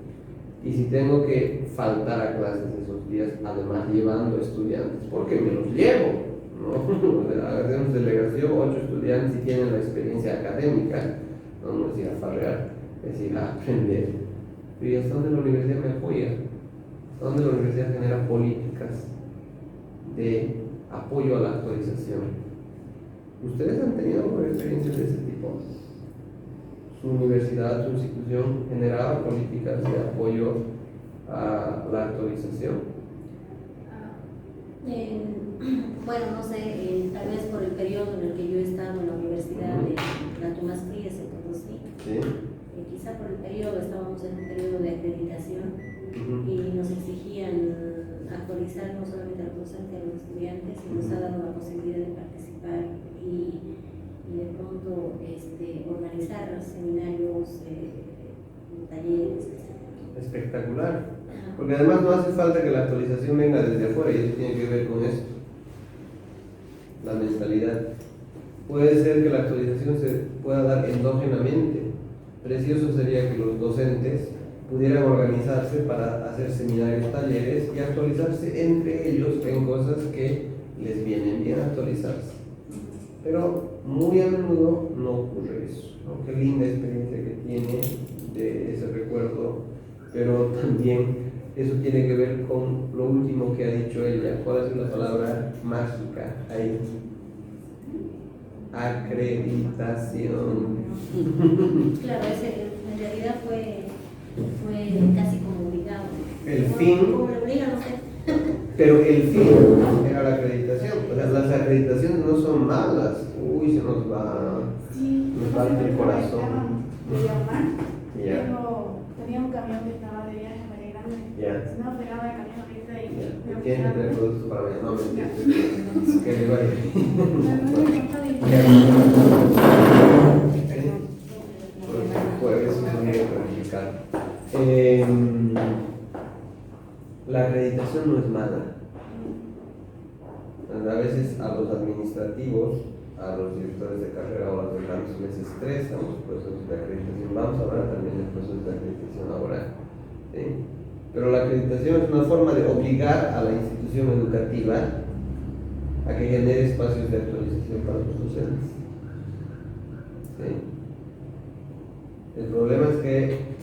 Y si tengo que faltar a clases esos días, además llevando estudiantes, porque me los llevo, ¿no? Hacemos delegación, 8 estudiantes y tienen la experiencia académica, no es ir a farrear, es ir a aprender. ¿Y hasta dónde la universidad me apoya? ¿Hasta dónde la universidad genera políticas de apoyo a la actualización? ¿Ustedes han tenido alguna experiencia de ese tipo? ¿Su universidad, su institución generaba políticas de apoyo a la actualización? Bueno, no sé, tal vez por el periodo en el que yo he estado en la Universidad de la Tomás Frías en Potosí, Sí. Quizá por el periodo, estábamos en un periodo de acreditación y nos exigían actualizar no solamente a los docentes, a los estudiantes, y nos ha dado la posibilidad de participar y de pronto organizar seminarios, talleres. Espectacular. Porque además no hace falta que la actualización venga desde afuera, y eso tiene que ver con eso, la mentalidad. Puede ser que la actualización se pueda dar endógenamente. Precioso sería que los docentes pudieran organizarse para hacer seminarios, talleres y actualizarse entre ellos en cosas que les vienen bien actualizarse. Pero muy a menudo no ocurre eso, ¿no? Qué linda experiencia que tiene de ese recuerdo, pero también eso tiene que ver con lo último que ha dicho ella. ¿Cuál es la palabra mágica ahí? Acreditación. Claro, en realidad fue casi como obligado. El fin. Como le obliga, no sé. Pero el fin era la acreditación. O sea, las acreditaciones no son malas. Uy, se nos va. Sí, Nos parte el corazón. De llamar. Ya. Tenía un camión que estaba de viaje a María Grande. Ya. Si no, pegaba el camión ahorita y me Tiene que tener productos para mañana. No, mentira. Que le vaya. Jueves es un día complicado. La acreditación no es mala. A veces a los administrativos, a los directores de carrera o a los decanos les estresan los procesos de acreditación. Vamos a hablar también del proceso de acreditación ahora. ¿Sí? Pero la acreditación es una forma de obligar a la institución educativa a que genere espacios de actualización para los docentes. ¿Sí? El problema es que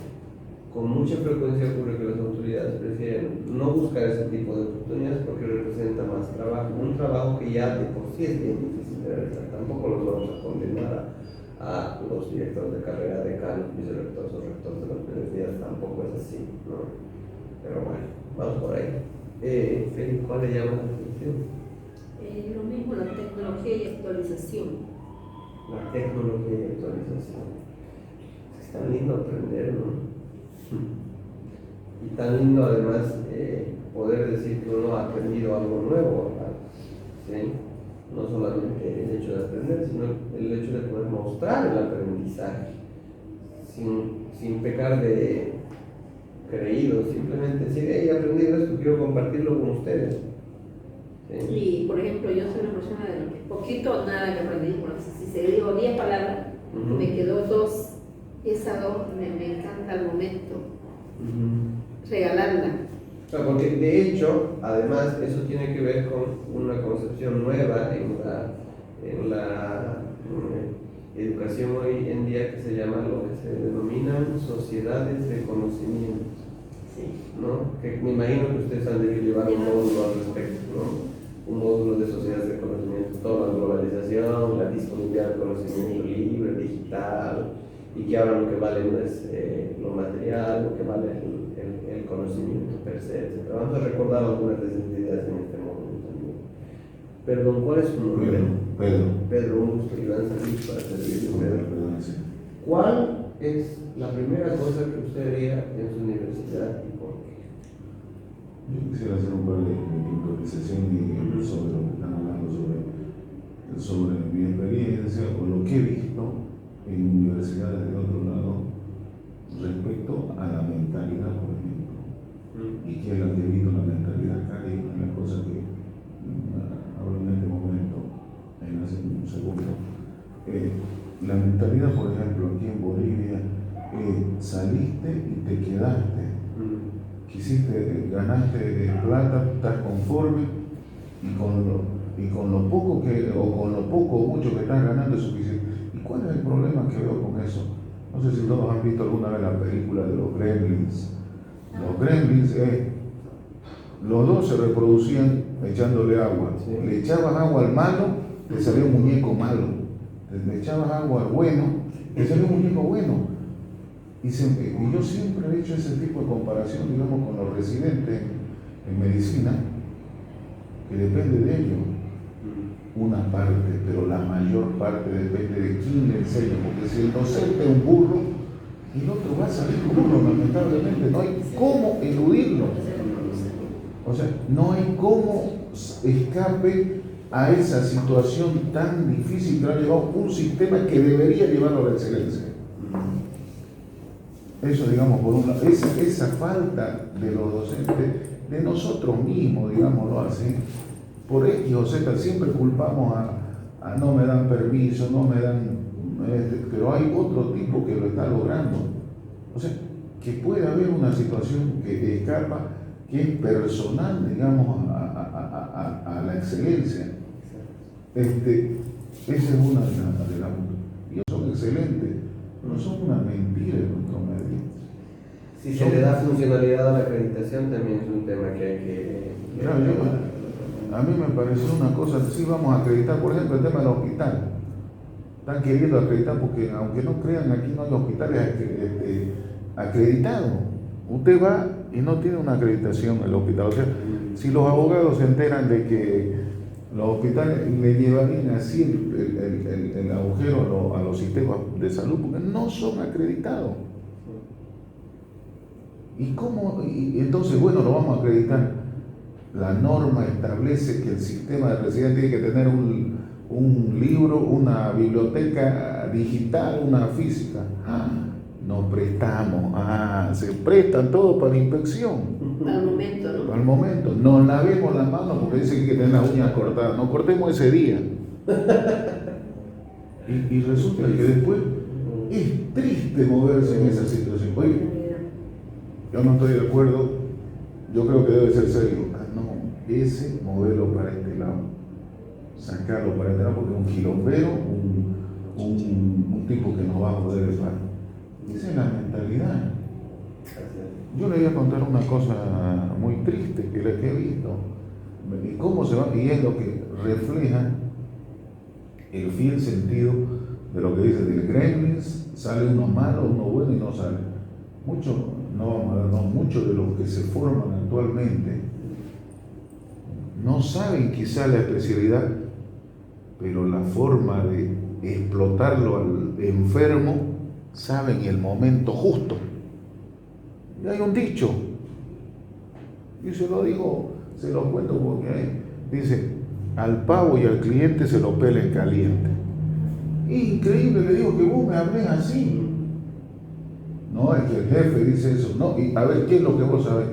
con mucha frecuencia ocurre que las autoridades prefieren no buscar ese tipo de oportunidades porque representa más trabajo, un trabajo que ya de por sí es bien difícil de realizar. Tampoco los vamos a condenar a los directores de carrera, decanos, vicerrectores o rectores de las universidades, tampoco es así, ¿no? Pero bueno, vamos por ahí. Felipe, ¿cuál le llama la atención? Lo mismo, la tecnología y actualización. La tecnología y actualización. Es tan lindo aprender, ¿no? Y tan lindo además poder decir que uno ha aprendido algo nuevo, ¿sí? No solamente el hecho de aprender, sino el hecho de poder mostrar el aprendizaje sin pecar de creído, simplemente decir, hey, he aprendido esto, quiero compartirlo con ustedes. ¿Sí? Y por ejemplo, yo soy una persona de lo que poquito o nada que aprendí, bueno, si se digo 10 palabras, me quedó 2. Y esa 2 me encanta al momento, regalarla. Claro, porque de hecho, además, eso tiene que ver con una concepción nueva en la educación hoy en día que se llama lo que se denominan sociedades de conocimiento. Sí. ¿No? Que me imagino que ustedes han de llevar un módulo al respecto, ¿no? Un módulo de sociedades de conocimiento, toda la globalización, la disponibilidad del conocimiento libre, digital, y que ahora lo que vale no es lo material, lo que vale el conocimiento per se, etc. Vamos a recordar algunas de esas ideas en este módulo también. Perdón, ¿cuál es su nombre? Pedro. Pedro, un gusto, Iván Sanich, para servirle, Pedro. Perdón, sí. ¿Cuál es la primera cosa que usted haría en su universidad y por qué? Yo quisiera hacer un par de improvisación sobre lo que están hablando, sobre mi experiencia o lo que he visto en universidades de otro lado respecto a la mentalidad, por ejemplo. Y que es la que he visto, la mentalidad acá, y una de las cosas que hablo en este momento, hace un segundo. La mentalidad, por ejemplo, aquí en Bolivia, saliste y te quedaste. Quisiste, ganaste plata, estás conforme y con lo poco o mucho que estás ganando es suficiente. ¿Y cuál es el problema que veo con eso? No sé si todos han visto alguna vez la película de los Gremlins. Los Gremlins, los dos se reproducían echándole agua. Sí. Le echabas agua al malo, te salía un muñeco malo. Le echabas agua al bueno, te salía un muñeco bueno. Y yo siempre he hecho ese tipo de comparación, digamos, con los residentes en medicina, que depende de ellos una parte, pero la mayor parte depende de quién le enseña, porque si el docente es un burro, y el otro va a salir con uno, lamentablemente. No hay cómo eludirlo. O sea, no hay cómo escape a esa situación tan difícil que ha llevado un sistema que debería llevarlo a la excelencia. Eso, digamos, por un lado, esa falta de los docentes, de nosotros mismos, digámoslo así, por X o Z, siempre culpamos a no me dan permiso, no me dan, pero hay otro tipo que lo está logrando. O sea, que puede haber una situación que escapa, que es personal, digamos, a la excelencia. Esa es una de las. Y son excelentes, pero son una mentira en nuestro medio. Si se le da funcionalidad a la acreditación, también es un tema que hay que. Claro, a mí me pareció una cosa, sí vamos a acreditar, por ejemplo, el tema del hospital. Están queriendo acreditar porque, aunque no crean, aquí no hay hospitales acreditados. Usted va y no tiene una acreditación en el hospital. O sea, si los abogados se enteran de que los hospitales le llevarían así el agujero a los sistemas de salud, porque no son acreditados. ¿Y cómo? Y entonces, bueno, lo vamos a acreditar. La norma establece que el sistema de residencia tiene que tener un libro, una biblioteca digital, una física. Nos prestamos, se prestan todo para inspección. Al momento, ¿no? Al momento, nos lavemos las manos porque dice que hay que tener las uñas cortadas, nos cortemos ese día. Y resulta que después es triste moverse en esa situación. Oye, yo no estoy de acuerdo, yo creo que debe ser serio. No, ese modelo para este lado, sacarlo para este lado porque es un quilombero, un tipo que no va a poder estar. Esa es la mentalidad. Yo le voy a contar una cosa muy triste que he visto. Y cómo se va, y es lo que refleja el fiel sentido de lo que dice del Gremlins, sale uno malo, uno bueno y no sale. Muchos, no vamos a ver, no, muchos de los que se forman actualmente no saben quizá la especialidad, pero la forma de explotarlo al enfermo saben el momento justo. Y hay un dicho, y se lo digo, se lo cuento porque dice, al pavo y al cliente se lo pela en caliente. Increíble, le digo que vos me hables así. No, es que el jefe dice eso. No, y a ver, ¿qué es lo que vos sabés?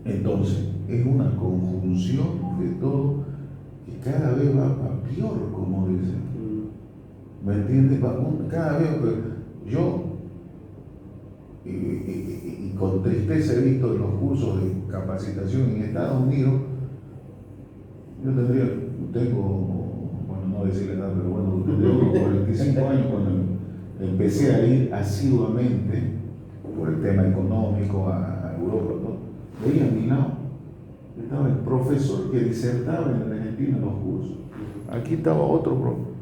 Entonces, es una conjunción de todo que cada vez va a peor, como dicen. ¿Me entiendes? Cada vez, yo, y con tristeza he visto los cursos de capacitación en Estados Unidos. Yo tengo, bueno, no decirle nada, pero bueno, tengo 45 años cuando empecé a ir asiduamente por el tema económico a Europa, ¿no? Veía a mi lado, estaba el profesor que disertaba en Argentina los cursos. Aquí estaba otro profesor.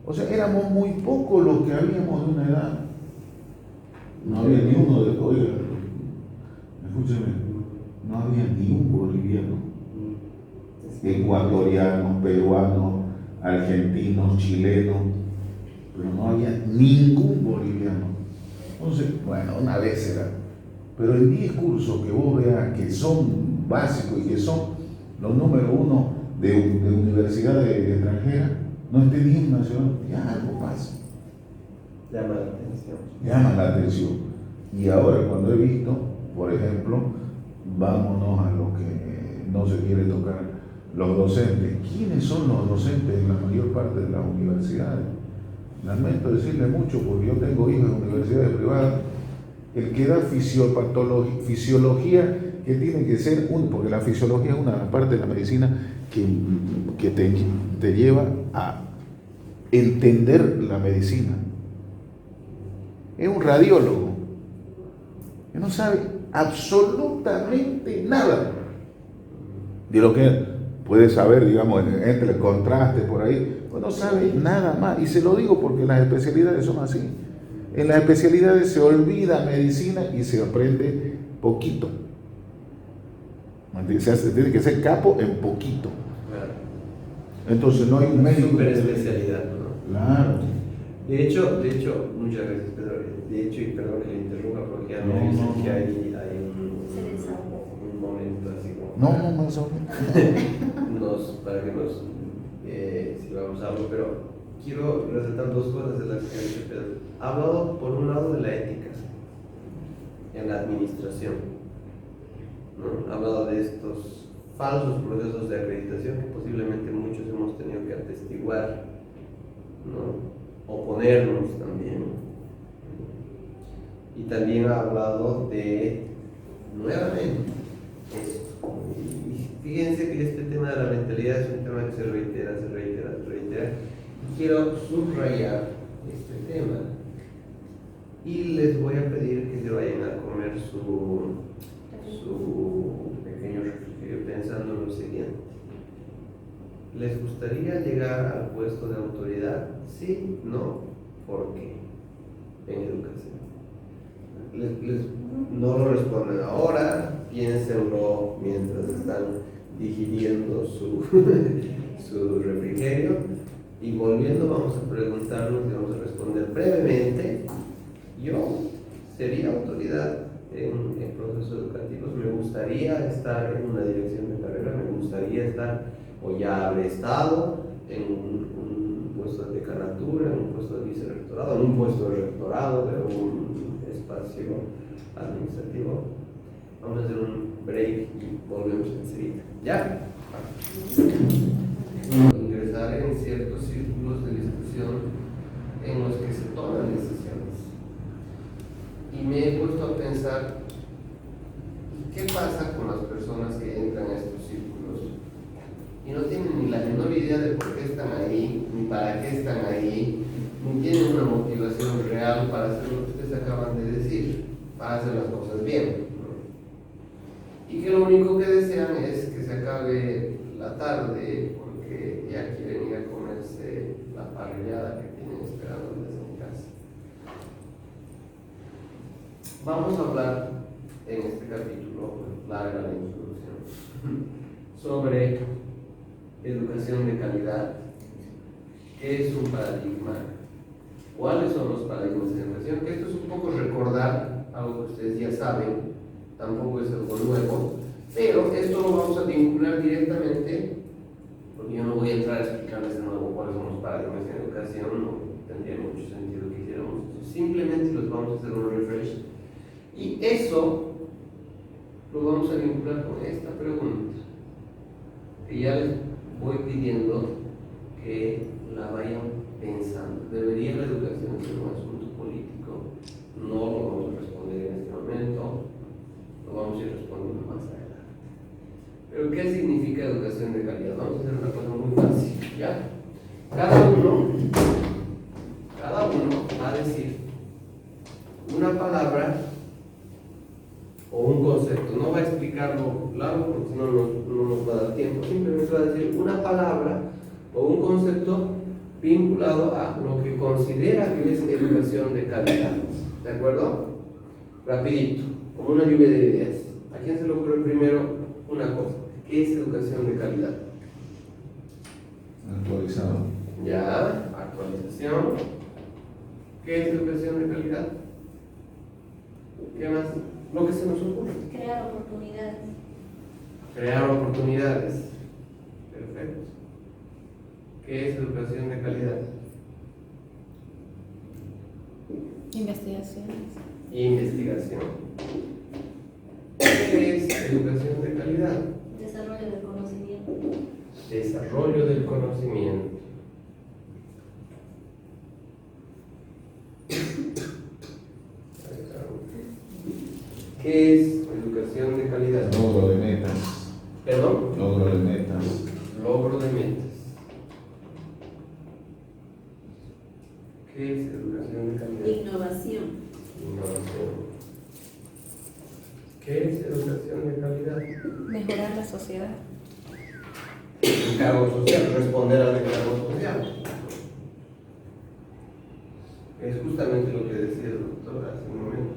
O sea, éramos muy pocos los que habíamos de una edad. No había ni uno de, oiga, escúcheme, no había ni un boliviano. Ecuatorianos, peruanos, argentinos, chilenos, pero no había ningún boliviano. Entonces, bueno, una vez era, pero en 10 cursos que vos veas que son básicos y que son los número uno de universidades extranjeras, no esté ni un nacional, ya algo pasa. Llama la atención. Llama la atención. Y ahora cuando he visto, por ejemplo, vámonos a lo que no se quiere tocar, los docentes. ¿Quiénes son los docentes en la mayor parte de las universidades? Lamento decirle mucho porque yo tengo hijos en universidades privadas. El que da fisiología, que tiene que ser porque la fisiología es una parte de la medicina que te lleva a entender la medicina. Es un radiólogo que no sabe absolutamente nada de lo que puede saber, digamos, entre el contraste por ahí, pues no sabe nada más. Y se lo digo porque las especialidades son así. En las especialidades se olvida medicina y se aprende poquito. Se tiene que ser capo en poquito. Claro. Entonces no hay un médico. Super especialidad, ¿no? Claro. De hecho, muchas gracias Pedro. De hecho, y perdón que le interrumpa porque ya me No, dicen no. que hay Se desahogó. un momento así como No, para que nos sigamos hablando, pero quiero resaltar dos cosas de las que ha dicho Pedro. Ha hablado por un lado de la ética en la administración, ¿no? Ha hablado de estos falsos procesos de acreditación que posiblemente muchos hemos tenido que atestiguar, ¿no? Oponernos también. Y también ha hablado de, nuevamente, esto. Y fíjense que este tema de la mentalidad es un tema que se reitera. Quiero subrayar este tema y les voy a pedir que se vayan a comer su pequeño refrigerio pensando en lo siguiente. ¿Les gustaría llegar al puesto de autoridad? Sí, no, ¿por qué? En educación. No lo responden ahora, piénsenlo mientras están digiriendo su refrigerio. Y volviendo, vamos a preguntarnos y vamos a responder brevemente. Yo sería autoridad en procesos educativos, me gustaría estar en una dirección de carrera, me gustaría estar, o ya habré estado, en un puesto de decanatura, en un puesto de vicerrectorado, en un puesto de rectorado de un espacio administrativo. Vamos a hacer un break y volvemos enseguida. ¿Ya? Ingresar en ciertos círculos de discusión en los que se toman decisiones. Y me he puesto a pensar, ¿qué pasa con las personas que entran a estos círculos y no tienen ni la menor idea de por qué están ahí, ni para qué están ahí, ni tienen una motivación real para hacer lo que ustedes acaban de decir, para hacer las cosas bien, ¿no? Y que lo único que desean es que se acabe la tarde porque ya quieren ir a comerse la parrillada que tienen esperándoles en casa. Vamos a hablar en este capítulo, larga la introducción, sobre educación de calidad. ¿Qué es un paradigma? ¿Cuáles son los paradigmas de educación? Que esto es un poco recordar algo que ustedes ya saben, tampoco es algo nuevo, pero esto lo vamos a vincular directamente, porque yo no voy a entrar a explicarles de nuevo cuáles son los paradigmas de educación, no tendría mucho sentido que hiciéramos esto, simplemente los vamos a hacer un refresh. Y eso lo vamos a vincular con esta pregunta, que ya les voy pidiendo que la vayan pensando. ¿Debería la educación ser un asunto político? No lo vamos a responder en este momento, lo vamos a ir respondiendo más adelante. Pero ¿qué significa educación de calidad? Vamos a hacer una cosa muy fácil, ¿ya? Cada uno va a decir una palabra o un concepto. No va a explicarlo largo porque si no nos va a dar tiempo. Simplemente va a decir una palabra o un concepto vinculado a lo que considera que es educación de calidad. ¿De acuerdo? Rapidito, como una lluvia de ideas. ¿A quién se le ocurre primero una cosa? ¿Qué es educación de calidad? Actualizado. Ya, actualización. ¿Qué es educación de calidad? ¿Qué más? Lo que se nos ocurre. Crear oportunidades. Crear oportunidades. Perfecto. ¿Qué es educación de calidad? Investigaciones. Investigación. ¿Qué es educación de calidad? Desarrollo del conocimiento. Desarrollo del conocimiento. ¿Qué es educación de calidad? Logro de metas. ¿Perdón? Logro de metas. Logro de metas. ¿Qué es educación de calidad? Innovación. Innovación. ¿Qué es educación de calidad? Mejorar la sociedad. Encargo social, responder al encargo social. Es justamente lo que decía el doctor hace un momento.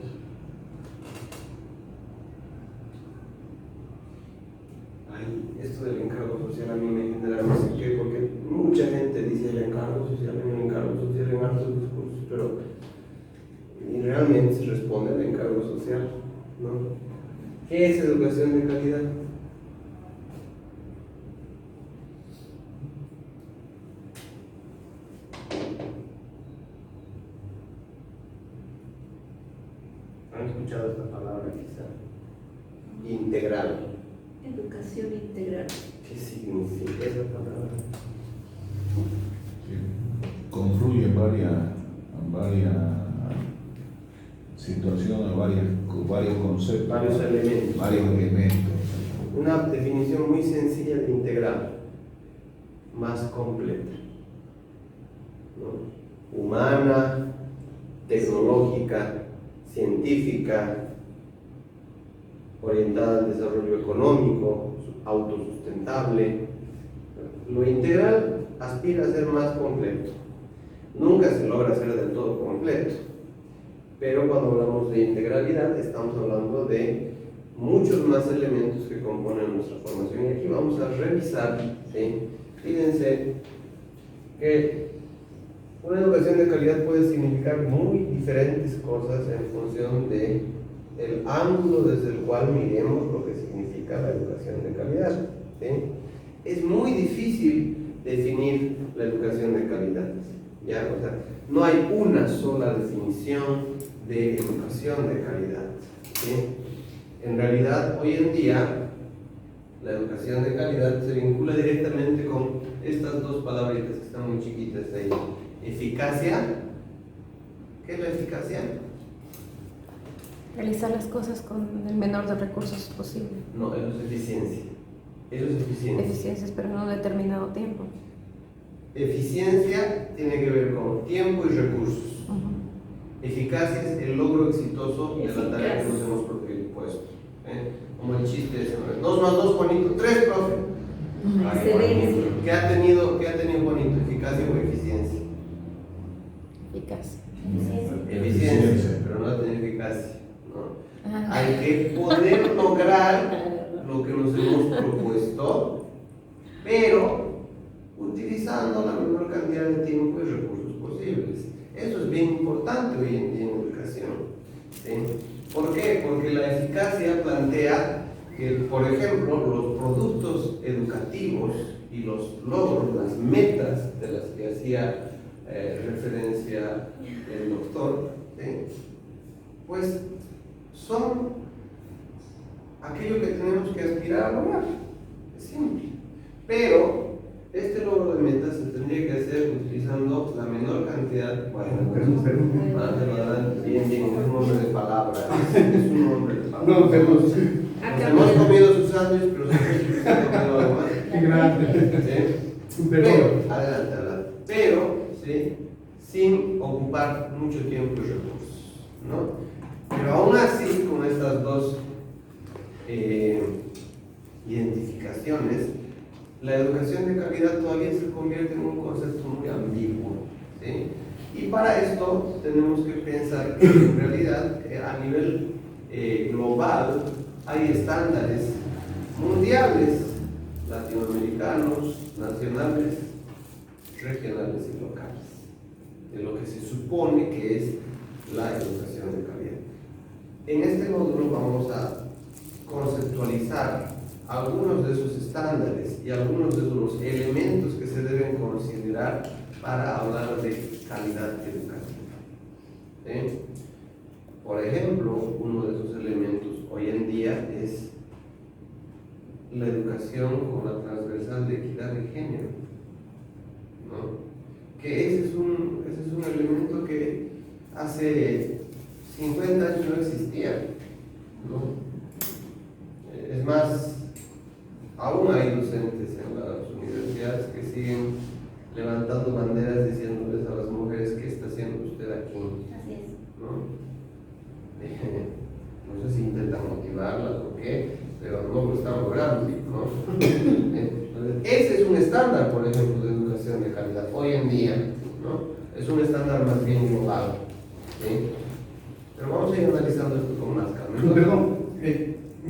Ay, esto del encargo social a mí me genera no sé qué, porque mucha gente dice el encargo social, en el encargo social, en hartos discursos. pero y realmente se responde al encargo social, ¿no? ¿Qué es educación de calidad? ¿Han escuchado esta palabra quizá? Integral. Educación integral. ¿Qué significa esa palabra? Confluye varias situaciones, varios conceptos, Varios elementos. varios elementos. Una definición muy sencilla de integral, más completa, ¿no? Humana, tecnológica, científica, orientada al desarrollo económico, autosustentable. Lo integral aspira a ser más completo. Nunca se logra ser del todo completo, pero cuando hablamos de integralidad estamos hablando de muchos más elementos que componen nuestra formación. Y aquí vamos a revisar, ¿sí? Fíjense que una educación de calidad puede significar muy diferentes cosas en función de el ángulo desde el cual miremos lo que significa la educación de calidad, ¿sí? Es muy difícil definir la educación de calidad, ¿ya? O sea, no hay una sola definición de educación de calidad, ¿sí? En realidad, hoy en día, la educación de calidad se vincula directamente con estas dos palabritas que están muy chiquitas ahí. Eficacia. ¿Qué es la eficacia? Realizar las cosas con el menor de recursos posible. No, eso es eficiencia. Eso es eficiencia. Eficiencias, pero en un determinado tiempo. Eficiencia tiene que ver con tiempo y recursos. Eficacia es el logro exitoso de la tarea que nos hemos propuesto. Como el chiste ese, 2 más 2, Juanito, 3, profe. Ay, Juanito. ¿Qué ha tenido Juanito? ¿Eficacia o eficiencia? Eficaz. Eficiencia, pero no ha tenido eficacia, ¿no? Ajá. Hay que poder lograr lo que nos hemos propuesto, pero utilizando la menor cantidad de tiempo y recursos posibles. Eso es bien importante hoy en día en educación, ¿sí? ¿Por qué? Porque la eficacia plantea que, por ejemplo, los productos educativos y los logros, las metas de las que hacía referencia el doctor, ¿sí? Pues son aquello que tenemos que aspirar a lograr. Es simple. Pero este logro de metas se tendría que hacer utilizando la menor cantidad. Bueno, Perdón. adelante, bien, es un nombre de palabra. Es un nombre de palabra. No, perdón. Nos hemos comido sus sándwiches, pero se ha comido algo más. ¿Sí? Pero, adelante. Pero, ¿sí? Sin ocupar mucho tiempo y recursos, ¿no? Pero aún así, con estas dos identificaciones, la educación de calidad todavía se convierte en un concepto muy ambiguo, ¿sí? Y para esto tenemos que pensar que en realidad a nivel global hay estándares mundiales, latinoamericanos, nacionales, regionales y locales, de lo que se supone que es la educación de calidad. En este módulo vamos a conceptualizar algunos de esos estándares y algunos de los elementos que se deben considerar para hablar de calidad educativa, ¿sí? Por ejemplo, uno de esos elementos hoy en día es la educación con la transversal de equidad de género, ¿no? Que ese es un elemento que hace 50 años no existía, ¿no? Es más, aún hay docentes en las universidades que siguen levantando banderas diciéndoles a las mujeres qué está haciendo usted aquí, Así es. ¿no? No sé si intentan motivarlas o qué, pero no lo están logrando, ¿no? Entonces, ese es un estándar, por ejemplo, de educación de calidad hoy en día, ¿no? Es un estándar más bien global, ¿sí? Pero vamos a ir analizando esto con más calma. Perdón,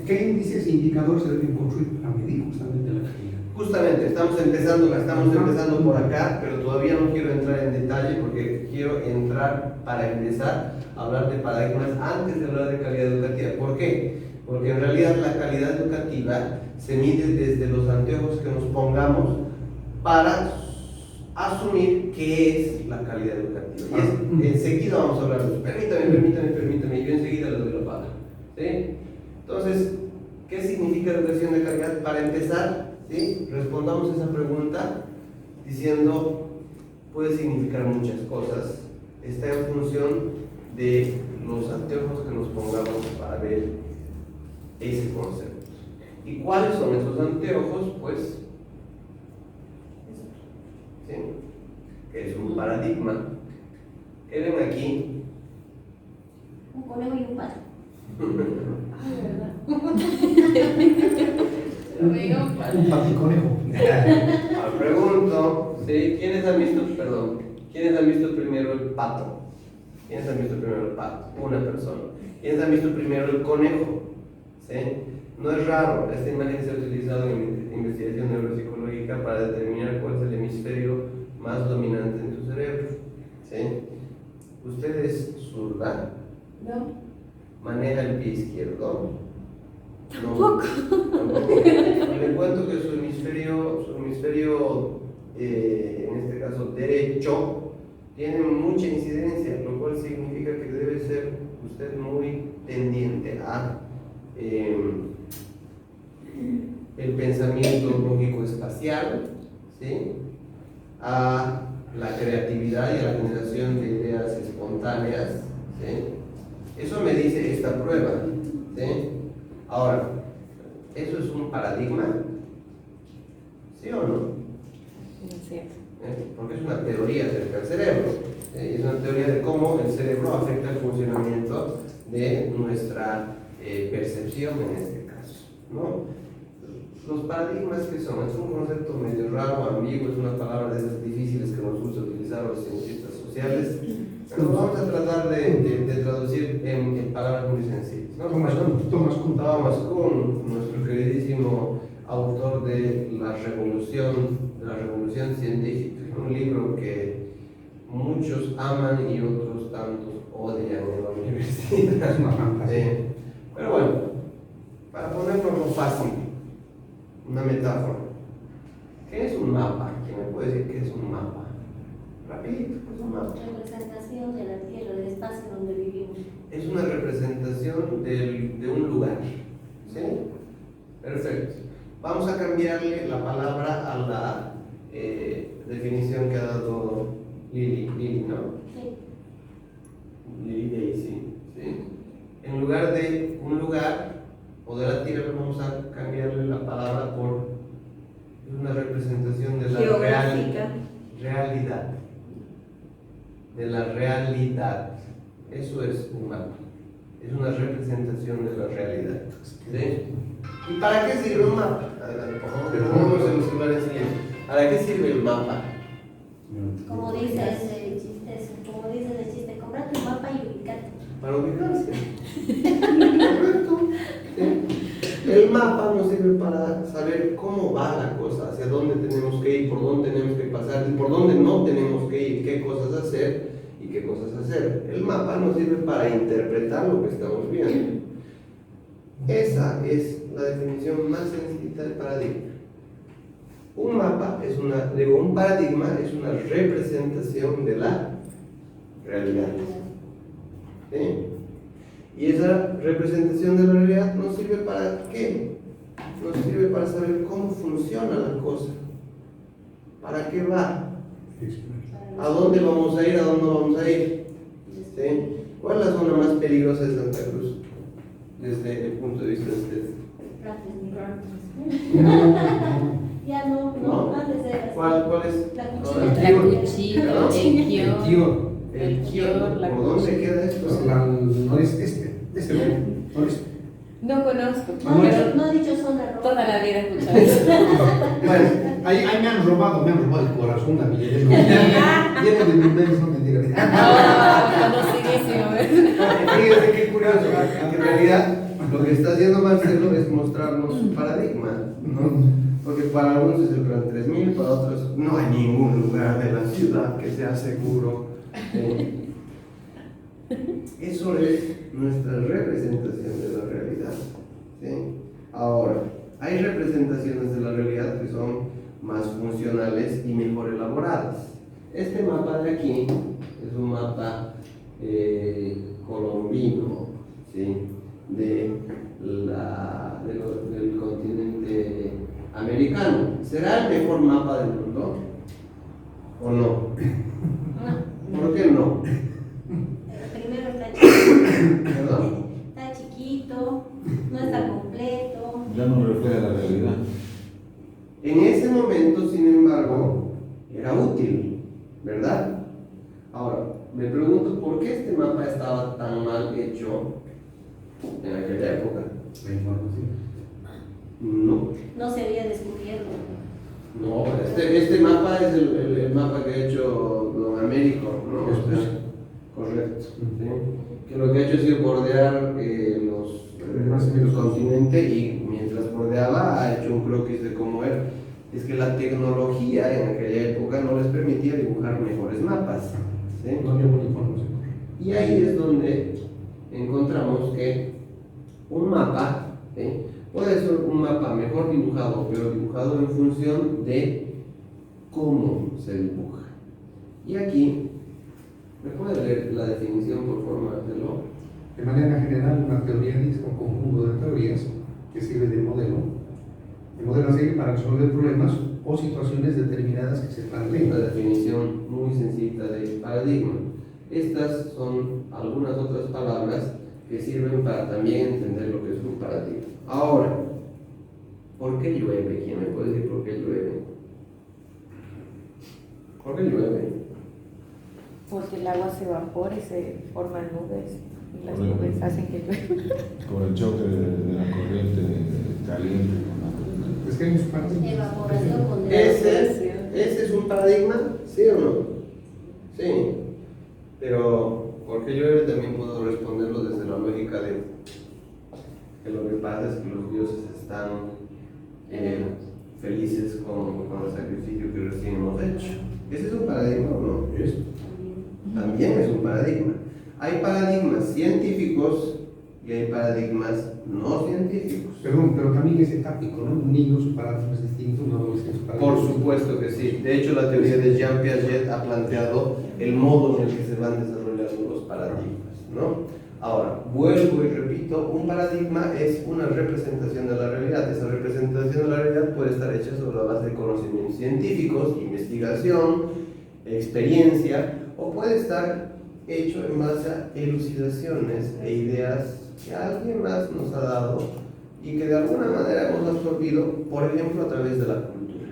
¿qué índices e indicadores se deben construir para medir justamente la calidad? Justamente, estamos empezando por acá, pero todavía no quiero entrar en detalle porque quiero entrar para empezar a hablar de paradigmas antes de hablar de calidad educativa. ¿Por qué? Porque en realidad la calidad educativa se mide desde los anteojos que nos pongamos para asumir qué es la calidad educativa. Y enseguida vamos a hablar de eso. Permítame, yo enseguida les doy la palabra. ¿Sí? Entonces, ¿qué significa educación de calidad? Para empezar, ¿sí?, respondamos esa pregunta diciendo, puede significar muchas cosas. Está en función de los anteojos que nos pongamos para ver ese concepto. ¿Y cuáles son esos anteojos? Pues, ¿sí?, que es un paradigma. ¿Qué ven aquí? Un conejo y un pato. Un paticonejo. Ahora pregunto, ¿sí?, ¿quiénes han visto primero el pato? ¿Quiénes han visto primero el pato? Una persona. ¿Quiénes han visto primero el conejo? ¿Sí? No es raro, esta imagen se ha utilizado en investigación neuropsicológica para determinar cuál es el hemisferio más dominante en tu cerebro. ¿Sí? ¿Usted es zurda? No. ¿Maneja el pie izquierdo? Tampoco. Le cuento que su hemisferio en este caso derecho, tiene mucha incidencia, lo cual significa que debe ser usted muy tendiente a el pensamiento lógico espacial, ¿sí?, a la creatividad y a la generación de ideas espontáneas, ¿sí? Eso me dice esta prueba, ¿sí? Ahora, ¿eso es un paradigma? ¿Sí o no? Sí. Porque es una teoría acerca del cerebro, es una teoría de cómo el cerebro afecta el funcionamiento de nuestra percepción en este caso, ¿no? Los paradigmas, ¿qué son? Es un concepto medio raro, ambiguo, es una palabra de esas difíciles que nos gusta utilizar los cientistas sociales, pero vamos a tratar de traducir en palabras muy sencillas, ¿no? Thomas Kuhn, nuestro queridísimo autor de la revolución científica, un libro que muchos aman y otros tantos odian en la universidad. Es una fantasía. Pero bueno, para ponerlo fácil, una metáfora. ¿Qué es un mapa? ¿Quién me puede decir qué es un mapa? Rapidito, ¿qué es un mapa? Representación de la Tierra, del espacio donde vivimos. Es una representación de un lugar. ¿Sí? Perfecto. Vamos a cambiarle la palabra a la definición que ha dado Lili, ¿no? Sí. Lili Daisy, ¿sí? En lugar de un lugar o de la Tierra, vamos a cambiarle la palabra por una representación de la Geográfica. realidad. De la realidad. Eso es un mapa. Es una representación de la realidad. ¿Sí? ¿Y para qué sirve un mapa? Adelante, pongamos en el celular en silencio. ¿Para qué sirve el mapa? Como dice ese chiste, comprate un mapa y ubicate. Para ubicarse. Correcto. ¿Sí? El mapa nos sirve para saber cómo va la cosa, hacia dónde tenemos que ir, por dónde tenemos que pasar y por dónde no tenemos que ir, qué cosas hacer y qué cosas hacer. El mapa nos sirve para interpretar lo que estamos viendo. Esa es la definición más sencilla del paradigma. Un mapa es un paradigma es una representación de la realidad. ¿Sí? Y esa representación de la realidad nos sirve para qué? Nos sirve para saber cómo funciona la cosa. ¿Para qué va? ¿A dónde vamos a ir? ¿A dónde no vamos a ir? ¿Sí? ¿Cuál es la zona más peligrosa de Santa Cruz? Desde el punto de vista de ustedes. Ya no, antes era. ¿Cuál es? La No, cuchilla. La cuchilla, el kior. El kior. la ¿Cómo dónde queda esto? Noreste. Noreste. No conozco, No he dicho zona roja. toda la vida he escuchado eso. Bueno, ahí me han robado el corazón, la billete. Lleno de mundanos, no mentira. Conocidísimo. Fíjense qué curioso. En realidad, lo que está haciendo Marcelo es mostrarnos su paradigma, ¿no? Porque para algunos es el Plan 3000, para otros no hay ningún lugar de la ciudad que sea seguro. Eso es nuestra representación de la realidad. ¿Sí? Ahora, hay representaciones de la realidad que son más funcionales y mejor elaboradas. Este mapa de aquí es un mapa colombino, ¿sí? Del continente americano. ¿Será el mejor mapa del mundo? ¿O no? ¿Por qué no? Primero está chiquito, ¿Perdón? está chiquito, no está completo. Ya no refleja la realidad. En ese momento, sin embargo, era útil, ¿verdad? Ahora, me pregunto por qué este mapa estaba tan mal hecho en aquella época. La información. No, No se había descubierto. no, este mapa es el mapa que ha hecho Don Américo, ¿no? O sea, correcto. ¿Sí? Que lo que ha hecho ha sido bordear los continentes y mientras bordeaba ha hecho un croquis de cómo era. Es que la tecnología en aquella época no les permitía dibujar mejores mapas. ¿Sí? No había buena información. Y ahí es donde encontramos que un mapa, ¿sí? Puede ser un mapa mejor dibujado, pero dibujado en función de cómo se dibuja. Y aquí, ¿me puede leer la definición por forma de lo? De manera general, una teoría es un conjunto de teorías que sirve de modelo. El modelo sirve para resolver problemas o situaciones determinadas que se plantean. Una definición muy sencilla de paradigma. Estas son algunas otras palabras que sirven para también entender lo que es un paradigma. Ahora, ¿por qué llueve? ¿Quién me puede decir por qué llueve? ¿Por qué llueve? Porque el agua se evapora y se forman nubes. Y las Bueno. nubes hacen que llueva. Con el choque de la corriente caliente con la corriente. Es que hay unos paradigmas. Evaporación con ¿Ese es un paradigma? ¿Sí o no? Sí. Pero, ¿por qué llueve? También puedo responderlo desde la lógica de que lo que pasa es que los dioses están felices con el sacrificio que recién hemos hecho. ¿Ese es un paradigma o no? También es un paradigma. Hay paradigmas científicos y hay paradigmas no científicos. Perdón, pero también es etápico, ¿no? Un niño, su paradigma es distinto, un adolescente su paradigma Por es distinto. supuesto que sí. De hecho, la teoría de Jean Piaget ha planteado el modo en el que se van desarrollando los paradigmas, ¿no? Ahora, vuelvo y repito, un paradigma es una representación de la realidad. Esa representación de la realidad puede estar hecha sobre la base de conocimientos científicos, investigación, experiencia, o puede estar hecho en base a elucidaciones e ideas que alguien más nos ha dado y que de alguna manera hemos absorbido, por ejemplo, a través de la cultura.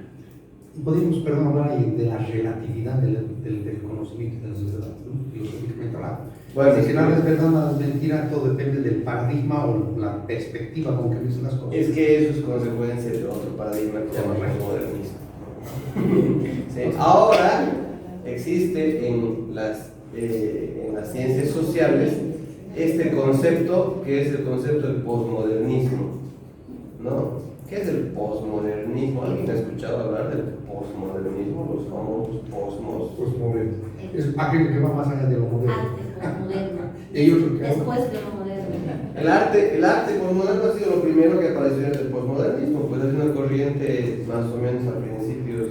Y podríamos, perdón, hablar ahí de la relatividad del conocimiento y de las verdades, ¿no? Filosóficamente hablando. Bueno, Si nada es verdad, nada es mentira, todo depende del paradigma o la perspectiva con que ves las cosas. es que eso es consecuencia de otro paradigma que se llama posmodernismo. ¿Sí? Ahora existe en las ciencias sociales este concepto que es el concepto del posmodernismo, ¿no? ¿Qué es el posmodernismo? ¿Alguien ha escuchado hablar del posmodernismo? Los famosos posmos. Pues moderno. Es aquello que va más allá de lo moderno. Arte posmoderno. Ellos lo que hacen. Después de lo moderno. El arte posmoderno ha sido lo primero que apareció en el posmodernismo, pues es una corriente más o menos a principios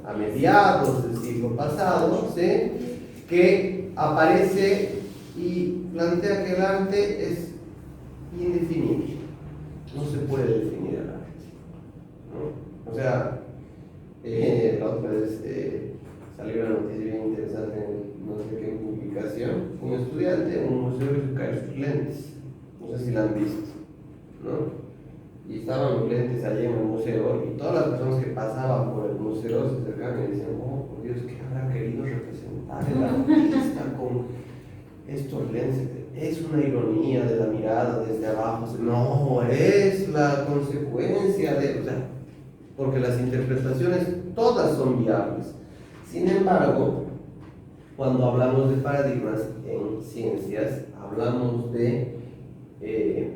a mediados del siglo pasado, ¿sí? Que aparece y plantea que el arte es indefinible, no se puede definir el arte, ¿no? O sea, la otra vez salió una noticia bien interesante en no sé qué publicación. Un estudiante en un museo hizo caer sus lentes, no sé si la han visto, ¿no? Y estaban los lentes allí en el museo y todas las personas que pasaban por el museo se acercaban y decían, oh, por Dios, ¿qué habrá querido representar el artista con estos lentes? Es una ironía de la mirada desde abajo. No, es la consecuencia de... O sea, porque las interpretaciones todas son viables. Sin embargo, cuando hablamos de paradigmas en ciencias, hablamos de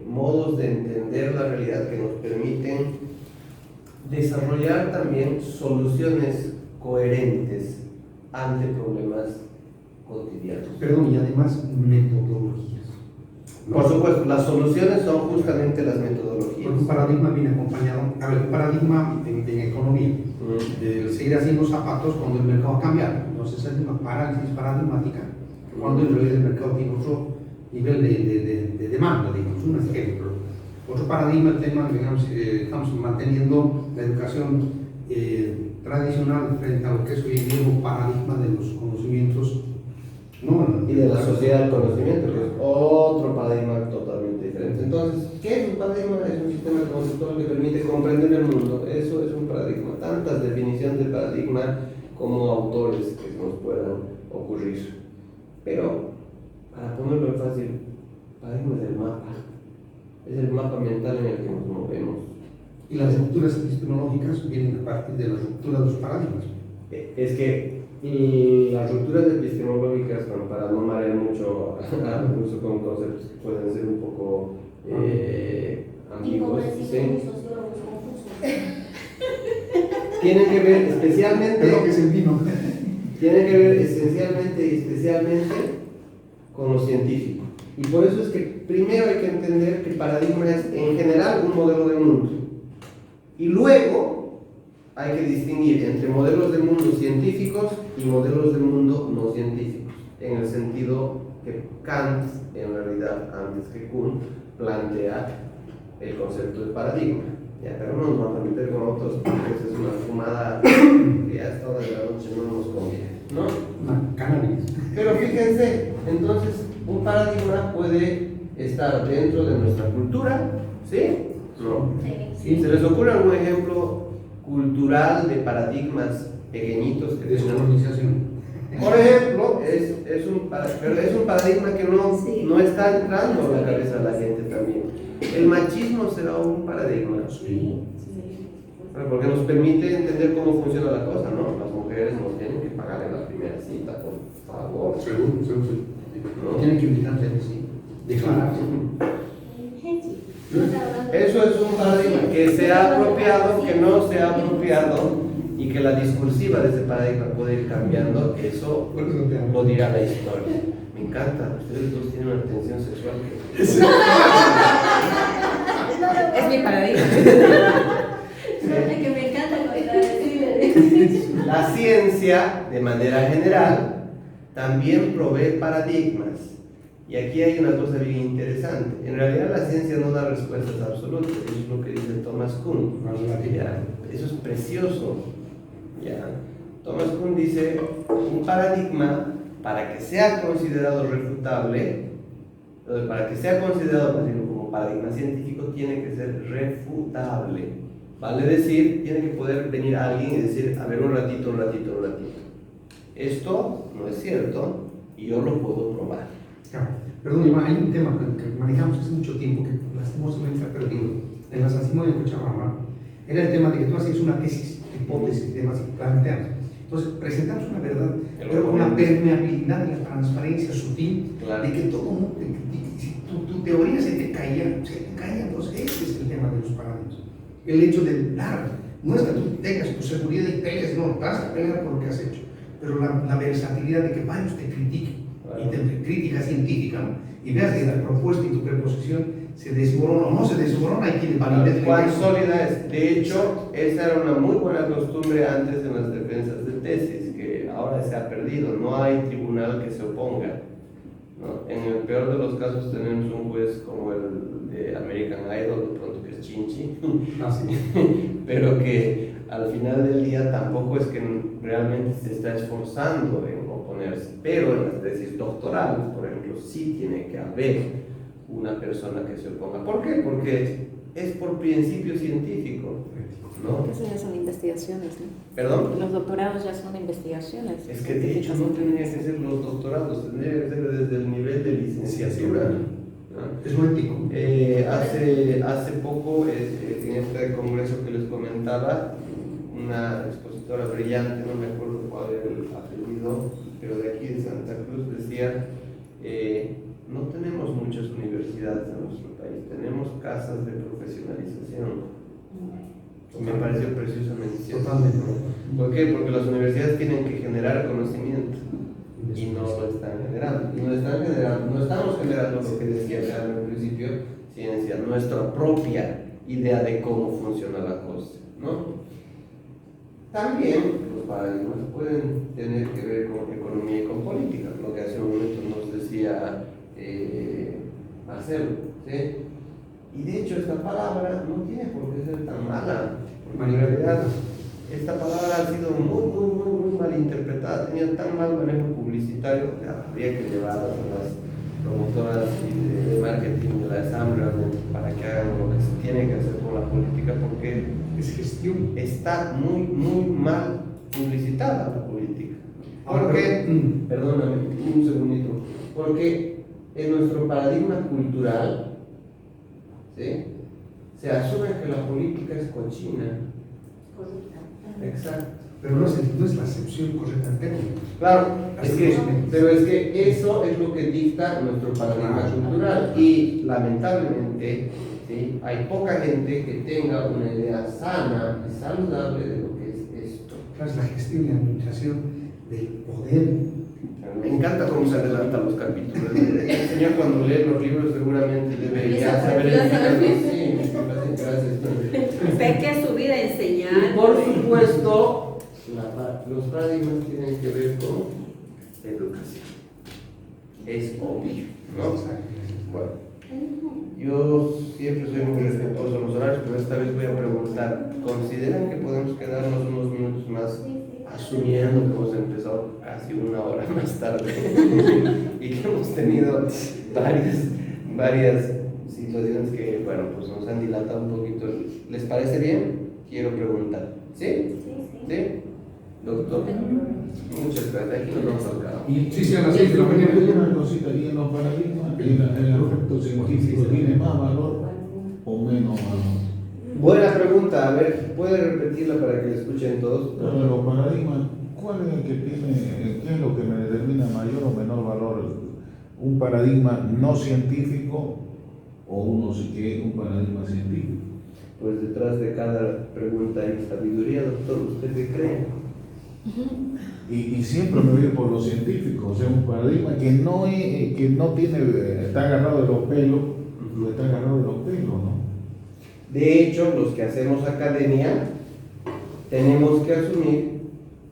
modos de entender la realidad que nos permiten desarrollar también soluciones coherentes ante problemas cotidianos. Perdón, y además metodologías. Por supuesto, las soluciones son justamente las Porque metodologías. un paradigma viene acompañado, a ver, un paradigma en economía, de seguir haciendo zapatos cuando el mercado ha cambiado. Entonces es una parálisis paradigmática cuando en realidad el mercado tiene otro nivel de demanda, digamos, un ejemplo. Otro paradigma, el tema, digamos, estamos manteniendo la educación tradicional frente a lo que es hoy en día un paradigma de los conocimientos, ¿no? Y de la sociedad del conocimiento, que es otro paradigma totalmente diferente. Entonces, ¿qué es un paradigma? Es un sistema conceptual que permite comprender el mundo. Eso es un paradigma. Tantas definiciones de paradigma como autores que nos puedan ocurrir. Pero, para ponerlo en fácil, paradigma es el mapa. Es el mapa mental en el que nos movemos. Y las rupturas epistemológicas vienen a partir de la ruptura de los paradigmas. Es que las rupturas epistemológicas, bueno, para no marear mucho incluso con conceptos que pueden ser un poco ambiguos, Incomprensibles y sociólogos confusos. tienen que ver especialmente, Es lo que es el vino. tienen que ver esencialmente y especialmente con lo científico. Y por eso es que primero hay que entender que el paradigma es en general un modelo de mundo. Y luego hay que distinguir entre modelos de mundo científicos y modelos de mundo no científicos, en el sentido que Kant, en realidad, antes que Kuhn, plantea el concepto de paradigma. Ya, pero no nos vamos a meter con otros porque esa es una fumada que ya a esta hora de la noche no nos conviene, ¿no? Una cannabis. Pero fíjense, entonces, un paradigma puede estar dentro de nuestra cultura, ¿sí? No. Sí. ¿Se les ocurre algún ejemplo cultural de paradigmas pequeñitos que tenemos? Descolonización. Por ejemplo, pero es un paradigma que no está entrando a la cabeza de la gente también. El machismo será un paradigma, Sí. porque nos permite entender cómo funciona la cosa, ¿no? Las mujeres nos tienen que pagar en la primera cita, por favor. Seguro. ¿No? Tienen que invitarse a decir, declararse. Eso es un paradigma que se ha apropiado, que no se ha apropiado y que la discursiva de ese paradigma puede ir cambiando. Eso lo dirá la historia. Me encanta, ustedes dos tienen una tensión sexual que... Es mi paradigma. Que me encanta contar. La ciencia, de manera general, también provee paradigmas. Y aquí hay una cosa bien interesante. En realidad la ciencia no da respuestas absolutas, eso es lo que dice Thomas Kuhn. Ya, eso es precioso. Ya. Thomas Kuhn dice, un paradigma, para que sea considerado refutable, para que sea considerado como paradigma científico, tiene que ser refutable. Vale decir, tiene que poder venir alguien y decir, a ver, un ratito. Esto no es cierto y yo lo puedo probar. Claro. Perdón, Iván, hay un tema que manejamos hace mucho tiempo que lastimosamente se ha perdido en la San Simón de Cochabamba. Era el tema de que tú hacías una tesis, hipótesis, temas y planteas. Entonces, presentamos una verdad, pero con la permeabilidad y la transparencia sutil, Claro. de que todo mundo, si tu teoría se te caía, entonces ese es el tema de los paradigmas. El hecho de dar, no es que tú tengas tu seguridad y pelees, no, vas a pelear por lo que has hecho, pero la versatilidad de que varios te critiquen, y de crítica científica, ¿no? Y veas que la propuesta y tu preposición se desmorona o no se desmorona y tiene validez. ¿Cuán sólida es? De hecho, esa era una muy buena costumbre antes en las defensas de tesis, que ahora se ha perdido. No hay tribunal que se oponga, ¿no? En el peor de los casos tenemos un juez como el de American Idol, de pronto que es Chinchi, pero que al final del día tampoco es que realmente se está esforzando en oponerse. Pero en las tesis doctorales, por ejemplo, sí tiene que haber una persona que se oponga. ¿Por qué? Porque es por principio científico, ¿no? Eso ya son investigaciones, ¿no? ¿Perdón? Los doctorados ya son investigaciones. Es que de hecho no tendrían que ser los doctorados, tendría que ser desde el nivel de licenciatura, ¿no? Es lo ético. Hace poco, en este congreso que les comentaba, una expositora brillante, no me acuerdo cuál era el apellido, pero de aquí de Santa Cruz, decía, no tenemos muchas universidades en nuestro país, tenemos casas de profesionalización. Me pareció preciosamente cierto. Totalmente. ¿Por qué? Porque las universidades tienen que generar conocimiento y no lo están generando. Y no estamos generando lo que decía Carlos al principio, ciencia, nuestra propia idea de cómo funciona la cosa, ¿no? También los paradigmas pueden tener que ver con economía y con política, lo que hace un momento nos decía Marcelo, ¿sí? Y de hecho esta palabra no tiene por qué ser tan mala, porque en realidad esta palabra ha sido muy mal interpretada, tenía tan mal manejo publicitario que habría que llevar a las promotoras de marketing de la Asamblea para que hagan lo que se tiene que hacer con la política, porque Es gestión. está muy mal publicitada la política. Porque, perdóname, un segundito, porque en nuestro paradigma cultural, ¿sí?, se asume que la política es cochina. Exacto. Pero no es la acepción correcta en términos. Claro, pero es que eso es lo que dicta nuestro paradigma cultural y lamentablemente, ¿sí?, hay poca gente que tenga una idea sana y saludable de lo que es esto. Es la gestión y administración del poder. Me encanta cómo se adelantan los capítulos. El señor cuando lee los libros seguramente debe ya saber el sí, gracias. Usted que su vida enseñar. Y por supuesto, los paradigmas tienen que ver con educación. Es obvio, ¿no? Bueno, yo siempre soy muy respetuoso a los horarios, pero esta vez voy a preguntar, ¿consideran que podemos quedarnos unos minutos más, asumiendo que hemos empezado casi una hora más tarde y que hemos tenido varias situaciones que, bueno, pues nos han dilatado un poquito? ¿Les parece bien? Quiero preguntar. ¿Sí? ¿Sí? Doctor, muchas gracias. Aquí nos vamos al carro. Y sí, a las 6 de la mañana. Una cosita, y en los paradigmas, el aspecto científico tiene más valor o menos valor. Buena pregunta, a ver, ¿puede repetirla para que la escuchen todos? Pero los paradigmas, ¿cuál es el que tiene, qué es lo que me determina mayor o menor valor? ¿Un paradigma no científico o uno sí que es un paradigma científico? Pues detrás de cada pregunta hay sabiduría, doctor, ¿usted qué cree? Y siempre me voy por lo científico, o sea, un paradigma que no tiene, está agarrado de los pelos, está agarrado de los pelos, ¿no? De hecho, los que hacemos academia tenemos que asumir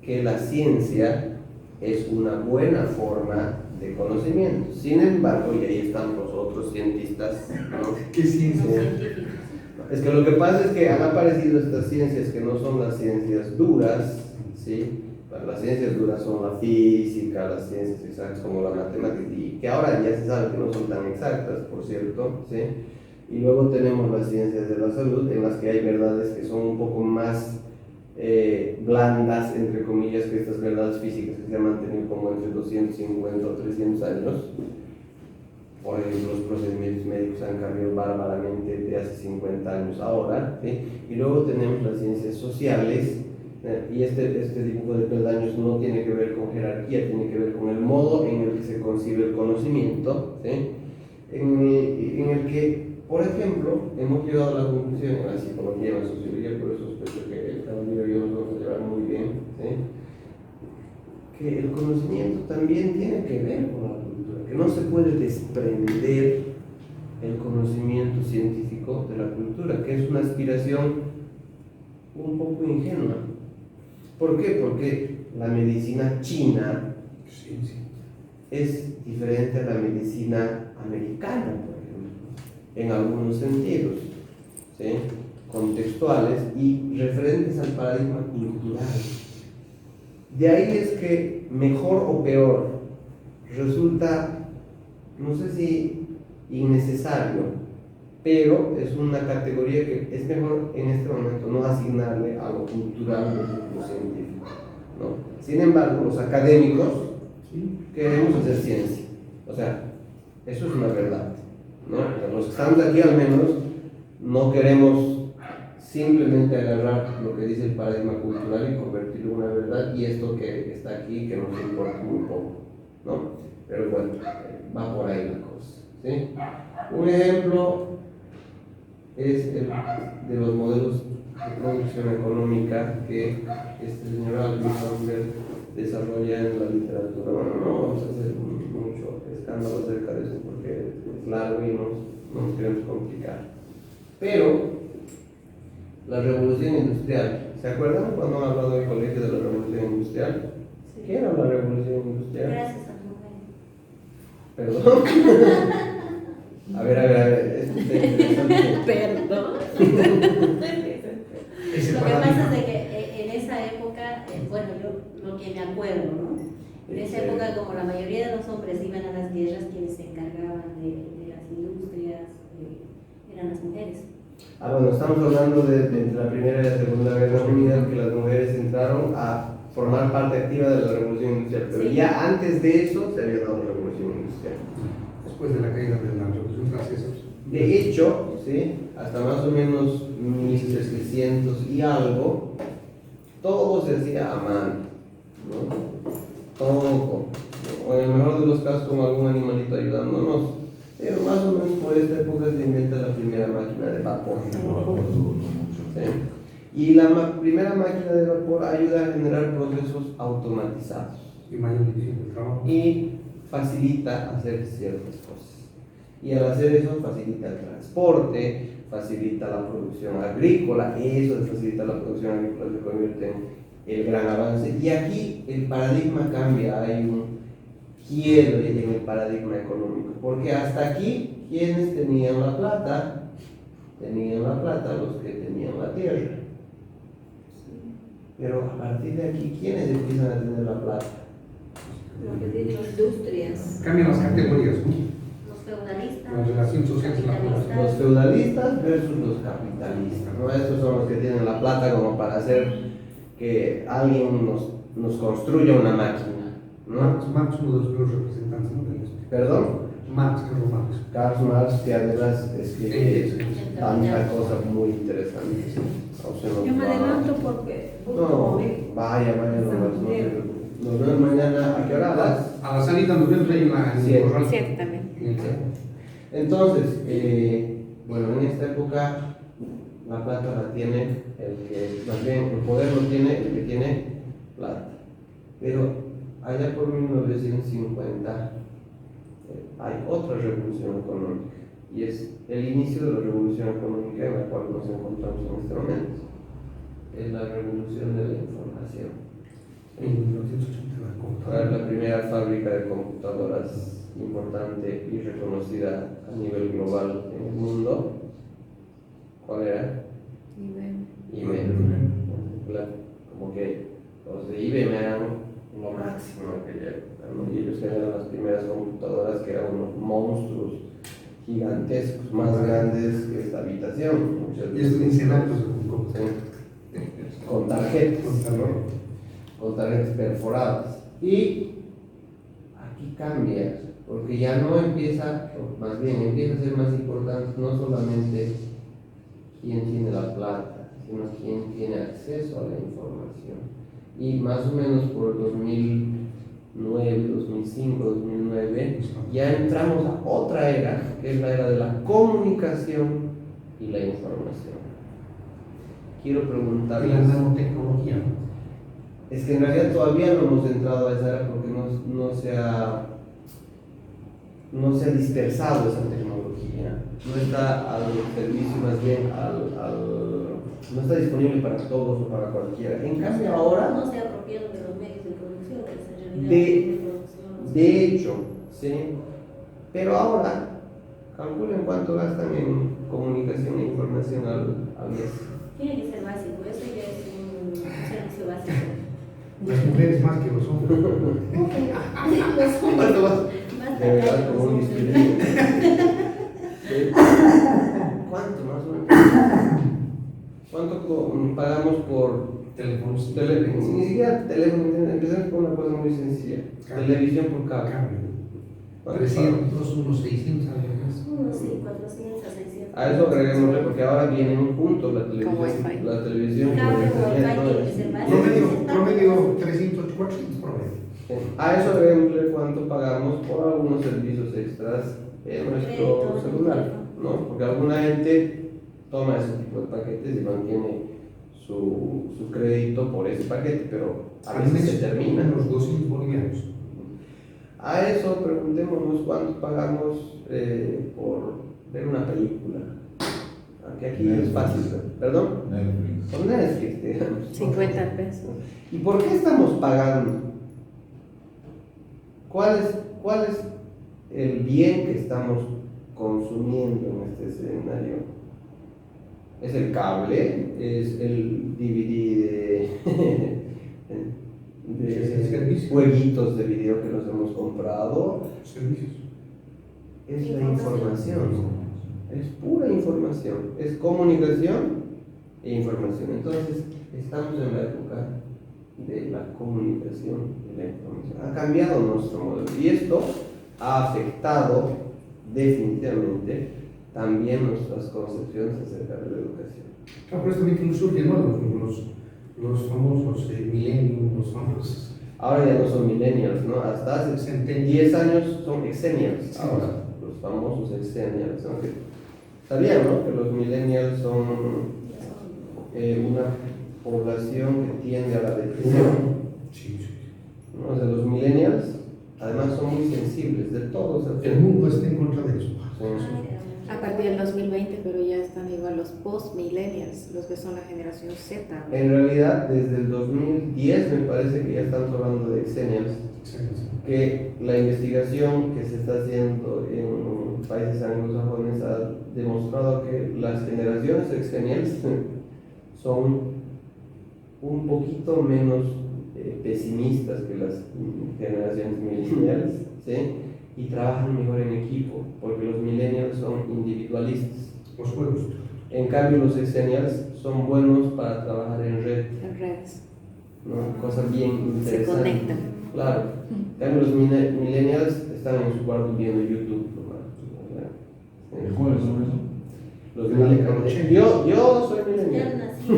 que la ciencia es una buena forma de conocimiento. Sin embargo, y ahí están los otros cientistas, ¿no? ¿Qué ciencia? Es que lo que pasa es que han aparecido estas ciencias que no son las ciencias duras, ¿sí? Las ciencias duras son la física, las ciencias exactas como la matemática, y que ahora ya se sabe que no son tan exactas, por cierto, ¿sí? Y luego tenemos las ciencias de la salud, en las que hay verdades que son un poco más blandas, entre comillas, que estas verdades físicas que se han mantenido como entre 250 o 300 años. Por ejemplo, los procedimientos médicos han cambiado bárbaramente de hace 50 años ahora, ¿sí? Y luego tenemos las ciencias sociales, y este dibujo de peldaños no tiene que ver con jerarquía, tiene que ver con el modo en el que se concibe el conocimiento, ¿sí? En el que, por ejemplo, hemos llegado a la conclusión en la psicología, en la sociología, por eso sospecho que el caballero y yo nos vamos a llevar muy bien, ¿sí?, que el conocimiento también tiene que ver con la cultura, que no se puede desprender el conocimiento científico de la cultura, que es una aspiración un poco ingenua. ¿Por qué? Porque la medicina china es diferente a la medicina americana, por ejemplo, en algunos sentidos, ¿sí?, contextuales y referentes al paradigma cultural. De ahí es que mejor o peor resulta, no sé si innecesario, pero es una categoría que es mejor en este momento no asignarle a lo cultural o lo científico, ¿no? Sin embargo, los académicos queremos hacer ciencia, o sea, eso es una verdad, ¿no? O sea, los que estamos aquí al menos no queremos simplemente agarrar lo que dice el paradigma cultural y convertirlo en una verdad, y esto que está aquí que nos importa muy poco, ¿no? Pero bueno, va por ahí la cosa, ¿sí? Un ejemplo es el de los modelos de producción económica que este señor Alvin Sandler desarrolla en la literatura. Bueno, no vamos a hacer mucho escándalo acerca de eso porque es largo y no nos queremos complicar. Pero la revolución industrial, ¿se acuerdan cuando han hablado en el colegio de la revolución industrial? Sí. ¿Qué era la revolución industrial? Gracias a tu mujer. Perdón. A ver, esto está interesante. Perdón. Ese Lo que paradigma. pasa es de que en esa época, bueno, yo lo que me acuerdo, ¿no? En esa época, como la mayoría de los hombres iban a las guerras, quienes se encargaban de las industrias eran las mujeres. Ah, bueno, estamos hablando de entre la Primera y la Segunda Guerra Mundial, que las mujeres entraron a formar parte activa de la revolución industrial, pero Sí. ya antes de eso se había dado la revolución industrial. Después de la caída de la Revolución Francesa. De hecho, ¿sí? Hasta más o menos 1700 y algo, todo se hacía a mano, ¿no? Todo, o en el mejor de los casos con algún animalito ayudándonos, pero más o menos por esta época se inventa la primera máquina de vapor. ¿Sí? Y la primera máquina de vapor ayuda a generar procesos automatizados Y mayor división del trabajo. y facilita hacer ciertas cosas. Y al hacer eso facilita el transporte, facilita la producción agrícola, eso de facilitar la producción agrícola se convierte en el gran avance. Y aquí el paradigma cambia, hay un quiebre en el paradigma económico, porque hasta aquí, quienes tenían la plata los que tenían la tierra. Pero a partir de aquí, ¿quiénes empiezan a tener la plata? Lo que tienen industrias. Cambian las categorías, ¿no? Los feudalistas, La relación social es la capitalistas. Los feudalistas versus los capitalistas, ¿no? Estos son los que tienen la plata como para hacer que alguien nos construya una máquina, ¿no? Marx, uno de los primeros representantes, ¿no? De esto. Perdón, Marx, Karl Marx. Karl Marx, que además escribe Sí. tanta cosa muy interesante. O sea, Yo me adelanto porque No, vaya, nos vemos mañana. ¿A qué hora? A la salida nos vemos ahí en la en el Siete. corral. 7 también. Entonces, bueno, en esta época la plata la tiene el que, más bien el poder lo tiene el que tiene plata. Pero allá por 1950 hay otra revolución económica y es el inicio de la revolución económica en la cual nos encontramos en este momento. Es la revolución de la información. En 1980 la Fue computadora. la primera fábrica de computadoras importante y reconocida a nivel global en el mundo. ¿Cuál era? IBM. Como que los de IBM eran lo máximo en aquella época, ¿no? Y ellos eran las primeras computadoras que eran unos monstruos gigantescos, más grandes que esta habitación. Muchas Y es veces. en años de computadora. Sí. Con tarjetas, ¿no? Con tarjetas perforadas. Y aquí cambia, porque ya no empieza, o más bien empieza a ser más importante no solamente quién tiene la plata, sino quién tiene acceso a la información. Y más o menos por 2009, 2005, 2009, ya entramos a otra era, que es la era de la comunicación y la información. Quiero Y la preguntarles, nanotecnología, ¿no? es que en realidad todavía no hemos entrado a esa era porque no se ha dispersado esa tecnología, no está al servicio, más bien no está disponible para todos o para cualquiera. En cambio ahora, No se ha apropiado de los medios de producción, en realidad De- producción. de hecho, ¿sí? Pero ahora, calculen cuánto gastan en comunicación e información al mes. Tiene que ser básico, eso ya es un servicio básico. Las mujeres más que los hombres. ¿Cuánto vas? Más De verdad, tacaños, como un sí. inspirado. ¿Sí? ¿Cuánto más o menos? ¿Cuánto pagamos por Teléfonos. ni siquiera teléfono? Empezamos con una cosa muy sencilla. Cable. Televisión por cable. Cambio. ¿Cuánto 300, unos 600 algo más. Unos sí, 400 a 600. A eso agreguémosle porque ahora vienen juntos la Con televisión, Wi-Fi. la televisión Cable, con internet, Wi-Fi, todo tiene que eso. ser básico. Promedio 300, 400 promedio. Sí. A eso debemos ver cuánto pagamos por algunos servicios extras en nuestro Crédito, celular, ¿no? Porque alguna gente toma ese tipo de paquetes y mantiene su crédito por ese paquete, pero a veces se termina. Unos 200 bolivianos. A eso preguntémonos cuánto pagamos por ver una película. Aunque aquí es fácil, ¿perdón? Netflix. Con Netflix, digamos. 50 pesos. ¿Y por qué estamos pagando? ¿Cuál es el bien que estamos consumiendo en este escenario? ¿Es el cable? ¿Es el DVD de Servicio. jueguitos de video que nos hemos comprado? Servicios. Es la información. Es pura información. Es comunicación e información. Entonces, estamos en la época de la comunicación y la información. Ha cambiado nuestro modelo y esto ha afectado definitivamente también nuestras concepciones acerca de la educación. Claro, por eso también surgen, ¿no? Los famosos millennials, los famosos. Ahora ya no son millennials, ¿no? Hasta hace Centennials. 10 años son exennials. Sí. Ahora, los famosos exennials, ¿no? ¿Sabían, no? Que los millennials son una población que tiende a la depresión. Sí, sí. ¿No? O sea, los millennials además son muy sensibles de todos. El mundo está en contra de eso. A partir del 2020, pero ya están igual los post-millennials, los que son la generación Z. En realidad, desde el 2010 me parece que ya estamos hablando de exennials, que la investigación que se está haciendo en países anglosajones ha demostrado que las generaciones exennials son un poquito menos pesimistas que las generaciones millennials, ¿sí? Y trabajan mejor en equipo, porque los millennials son individualistas. Los juegos. En cambio, los exennials son buenos para trabajar en red, En redes. ¿no? Cosas bien Se interesantes. conectan. Claro. En cambio, los millennials están en su cuarto viendo YouTube. ¿Y cuáles son esos? Los millennials. Yo soy Ya millennial. nací a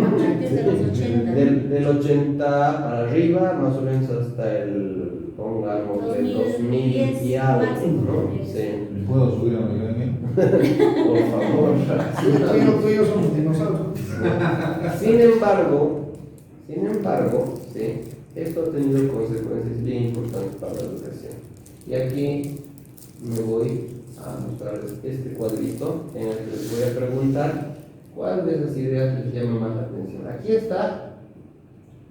partir de los 80. Del 80 para arriba, más o menos hasta el, pongamos, el 2000 y algo, ¿no? Sí. ¿Me puedo subir a mi gremio? Por favor. Tú y yo somos dinosaurios. Sin embargo, sí, esto ha tenido consecuencias bien importantes para la educación. Y aquí me voy a mostrarles este cuadrito en el que les voy a preguntar cuál de esas ideas les llama más la atención. Aquí está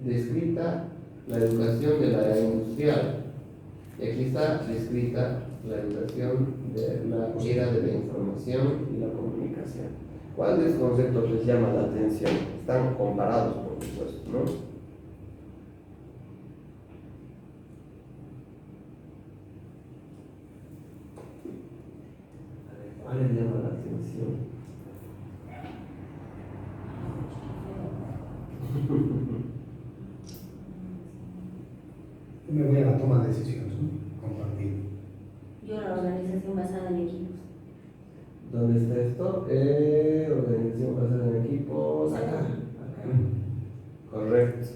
descrita la educación de la era industrial y aquí está descrita la educación de la era de la información y la comunicación. ¿Cuál de estos conceptos les llama la atención? Están comparados, por supuesto, ¿no? ¿Cuál les llama la atención? Yo me voy a la toma de decisiones, ¿no? Compartir. Yo la organización basada en equipos. ¿Dónde está esto? Organización basada en equipos. Acá. Correcto.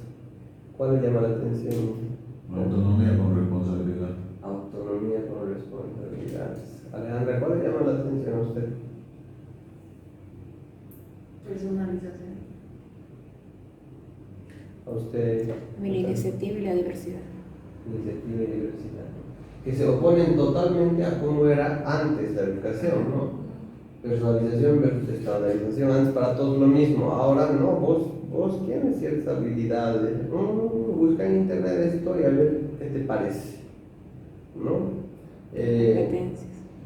¿Cuál le llama la atención? Autonomía con responsabilidad. Autonomía con responsabilidades. Alejandra, ¿cuál le llama la atención a usted? Personalización. A usted. La iniciativa y la diversidad. Iniciativa y diversidad. Que se oponen totalmente a cómo era antes la educación, ¿no? Personalización versus estandarización. Antes para todos lo mismo. Ahora no, vos tienes ciertas habilidades. Busca en internet esto y a ver qué te parece, ¿no? Competencias.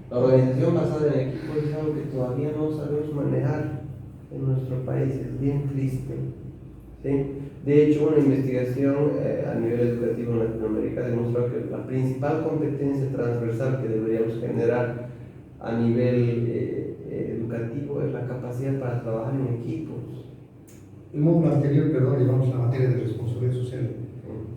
La organización basada en equipos es algo que todavía no sabemos manejar en nuestro país, es bien triste, ¿sí? De hecho, una investigación a nivel educativo en Latinoamérica demostró que la principal competencia transversal que deberíamos generar a nivel educativo es la capacidad para trabajar en equipos. El módulo anterior, perdón, llevamos la materia de responsabilidad social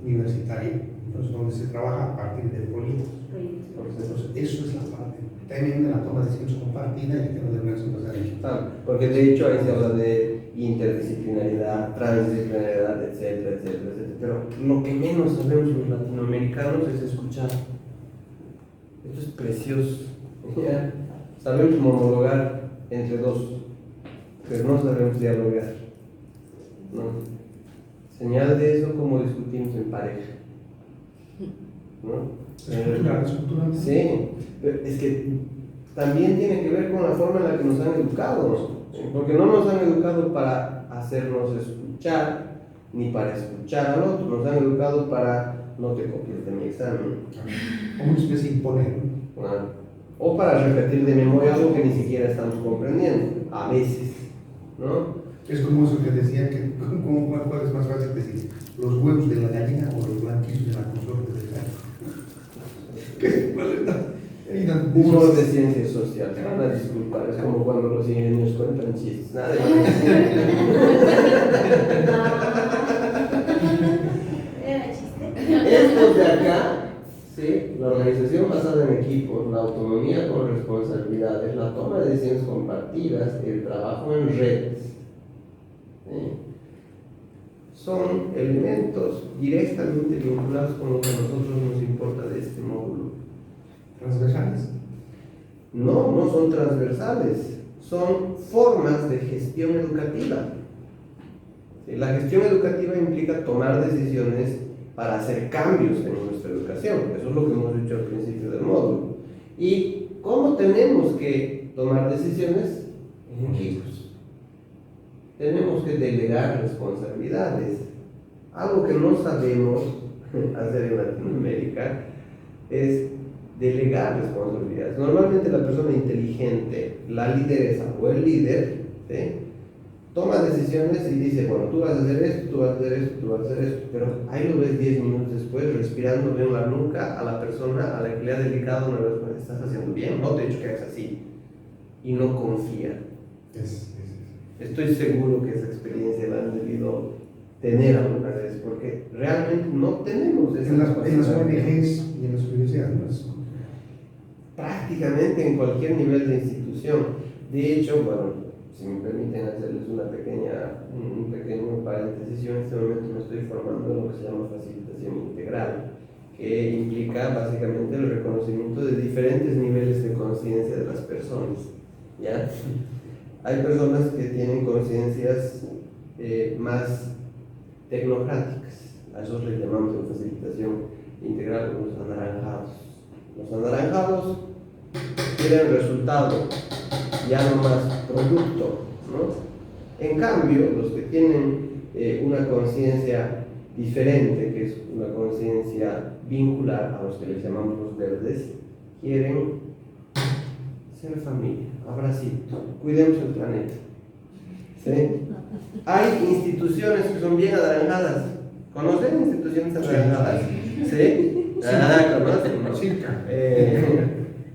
universitaria, entonces donde se trabaja a partir de proyectos. Entonces, eso es la parte. También de la toma de decisiones compartida y el tema de organización basada en equipos. Porque de hecho ahí se habla de interdisciplinaridad, transdisciplinaridad, etcétera, etcétera, etcétera. pero lo que menos sabemos los latinoamericanos es escuchar. Esto es precioso. ¿Ya? Sabemos monologar entre dos, pero no sabemos dialogar. ¿No? Señal de eso como discutimos en pareja. ¿No? Sí, pero es que también tiene que ver con la forma en la que nos han educado, porque no nos han educado para hacernos escuchar, ni para escuchar al otro, nos han educado para no te copies de mi examen. Como una especie de imponer. O para repetir de memoria algo que ni siquiera estamos comprendiendo, a veces, ¿no? Es como eso que decía que, ¿cuál es más fácil decir? ¿Los huevos de la gallina o los blanquillos de la consorte del gallo? ¿Cuál es la? Somos de ciencias sociales, me van a disculpar, es como cuando los ingenieros cuentan chistes, nada de Era chiste. Estos de acá, ¿sí? La organización basada en equipos, la autonomía con responsabilidades, la toma de decisiones compartidas, el trabajo en redes, ¿sí? Son elementos directamente vinculados con lo que a nosotros nos importa de este módulo. ¿Transversales? No, no son transversales, son formas de gestión educativa. ¿Sí? La gestión educativa implica tomar decisiones para hacer cambios en nuestra educación. Eso es lo que hemos dicho al principio del módulo. ¿Y cómo tenemos que tomar decisiones? En equipos. Tenemos que delegar responsabilidades. Algo que no sabemos hacer en Latinoamérica es delegar responsabilidades. Normalmente la persona inteligente, la lideresa o el líder, ¿sí? Toma decisiones y dice, bueno, tú vas a hacer esto, tú vas a hacer esto, tú vas a hacer esto, pero ahí lo ves 10 minutos después respirando en la nuca a la persona a la que le ha delegado una respuesta. Estás haciendo bien, no te he dicho que hagas así, y no confía. Estoy seguro que esa experiencia la han debido tener alguna vez, porque realmente no tenemos esa En las capacidad. ONGs y en las universidades. Prácticamente en cualquier nivel de institución. De hecho, bueno, si me permiten hacerles un pequeño paréntesis, yo en este momento me estoy formando en lo que se llama facilitación integral, que implica básicamente el reconocimiento de diferentes niveles de conciencia de las personas. ¿Ya? Hay personas que tienen conciencias más tecnocráticas, a esos les llamamos en facilitación integral los anaranjados. Los anaranjados quieren resultado, ya no más producto, ¿no? En cambio, los que tienen una conciencia diferente, que es una conciencia vincular, a los que les llamamos los verdes, quieren ser familia, abracito, cuidemos el planeta. ¿Sí? Hay instituciones que son bien anaranjadas. ¿Conocen instituciones anaranjadas? ¿Sí? Ah, conocen, ¿no?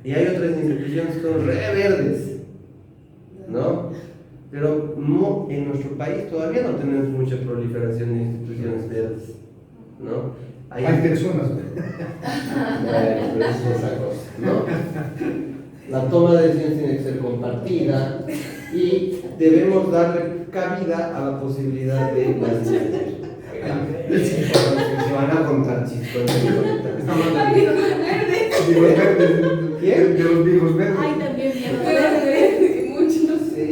Y hay otras instituciones que son re verdes, ¿no? Pero no, en nuestro país todavía no tenemos mucha proliferación de instituciones verdes, ¿no? Hay personas. Pero eso es otra cosa, ¿no? La toma de decisiones tiene que ser compartida y debemos darle cabida a la posibilidad de las se van a contar chistes. ¿Quién? De los viejos verdes. Ay, también viejos Verde, muchos. Sí.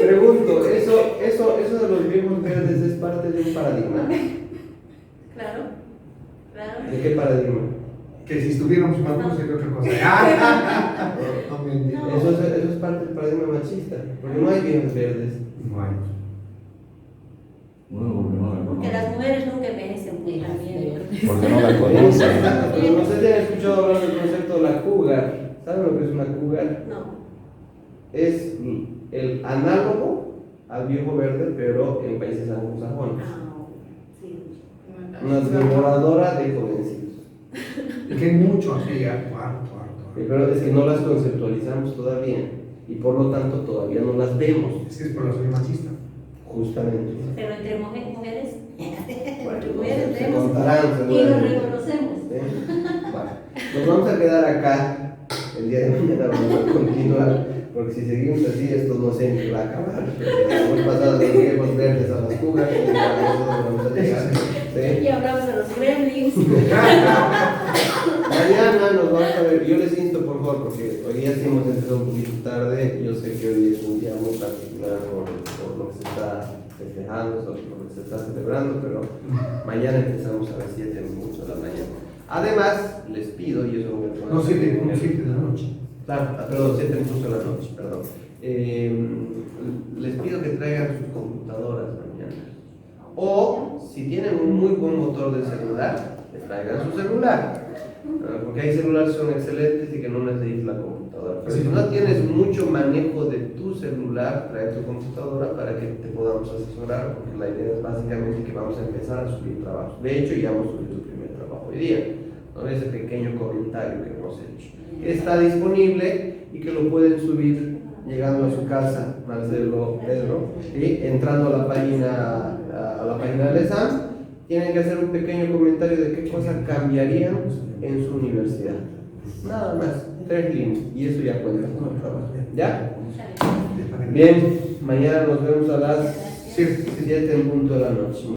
Pregunto, ¿eso de los viejos verdes es parte de un paradigma? Claro, claro. ¿De qué paradigma? Que si estuviéramos maduros sería otra cosa. No me entiendo. Eso es parte del paradigma machista, porque no hay viejos verdes. No hay. Bueno, porque no la Porque conocen. las mujeres nunca envejecen pues, también. Porque no la conocen. Pero no sé si han escuchado hablar del concepto de la cougar. ¿Saben lo que es una cougar? No. Es el análogo al viejo verde, pero en países anglosajones. No. Sí. Una devoradora de jovencitos. Y que hay mucho aquí, harto. Pero es que no las conceptualizamos todavía y por lo tanto todavía no las vemos, Es que es por la soy machista. justamente. Pero entre mujeres, Bueno, entre mujeres se vemos contarán, y lo seguramente. reconocemos. Vale. Nos vamos a quedar acá. El día de mañana vamos a continuar porque si seguimos así, esto no sé en qué va a acabar. Hemos pasado de los viejos verdes a las cugas, y a nosotros vamos a llegar. ¿Sí? Y hablamos de los gremlins. Mañana nos vamos a ver. Yo les insto, por favor, porque hoy día sí hemos empezado un poquito tarde. Yo sé que hoy es un día muy particular por lo que se está festejando, sobre lo que se está celebrando, pero mañana empezamos a las 7 minutos de la mañana. Además, les pido, y eso me No, 7 de la noche. Claro, perdón, 7 minutos de la noche, perdón. Les pido que traigan sus computadoras mañana. O, si tienen un muy buen motor de celular, que traigan su celular. Porque hay celulares que son excelentes y que no necesitan la computadora. Pero si no tienes mucho manejo de tu celular, trae tu computadora para que te podamos asesorar, porque la idea es básicamente que vamos a empezar a subir trabajos. De hecho, ya hemos subido tu primer trabajo hoy día, ¿no? Ese pequeño comentario que hemos hecho. Está disponible y que lo pueden subir llegando a su casa, Marcelo, Pedro, ¿sí? Entrando a la página del ESAM. Tienen que hacer un pequeño comentario de qué cosas cambiarían en su universidad. Nada más, 3 líneas, y eso ya cuenta como trabajo. ¿Ya? Bien, mañana nos vemos a las 7 en punto de la noche.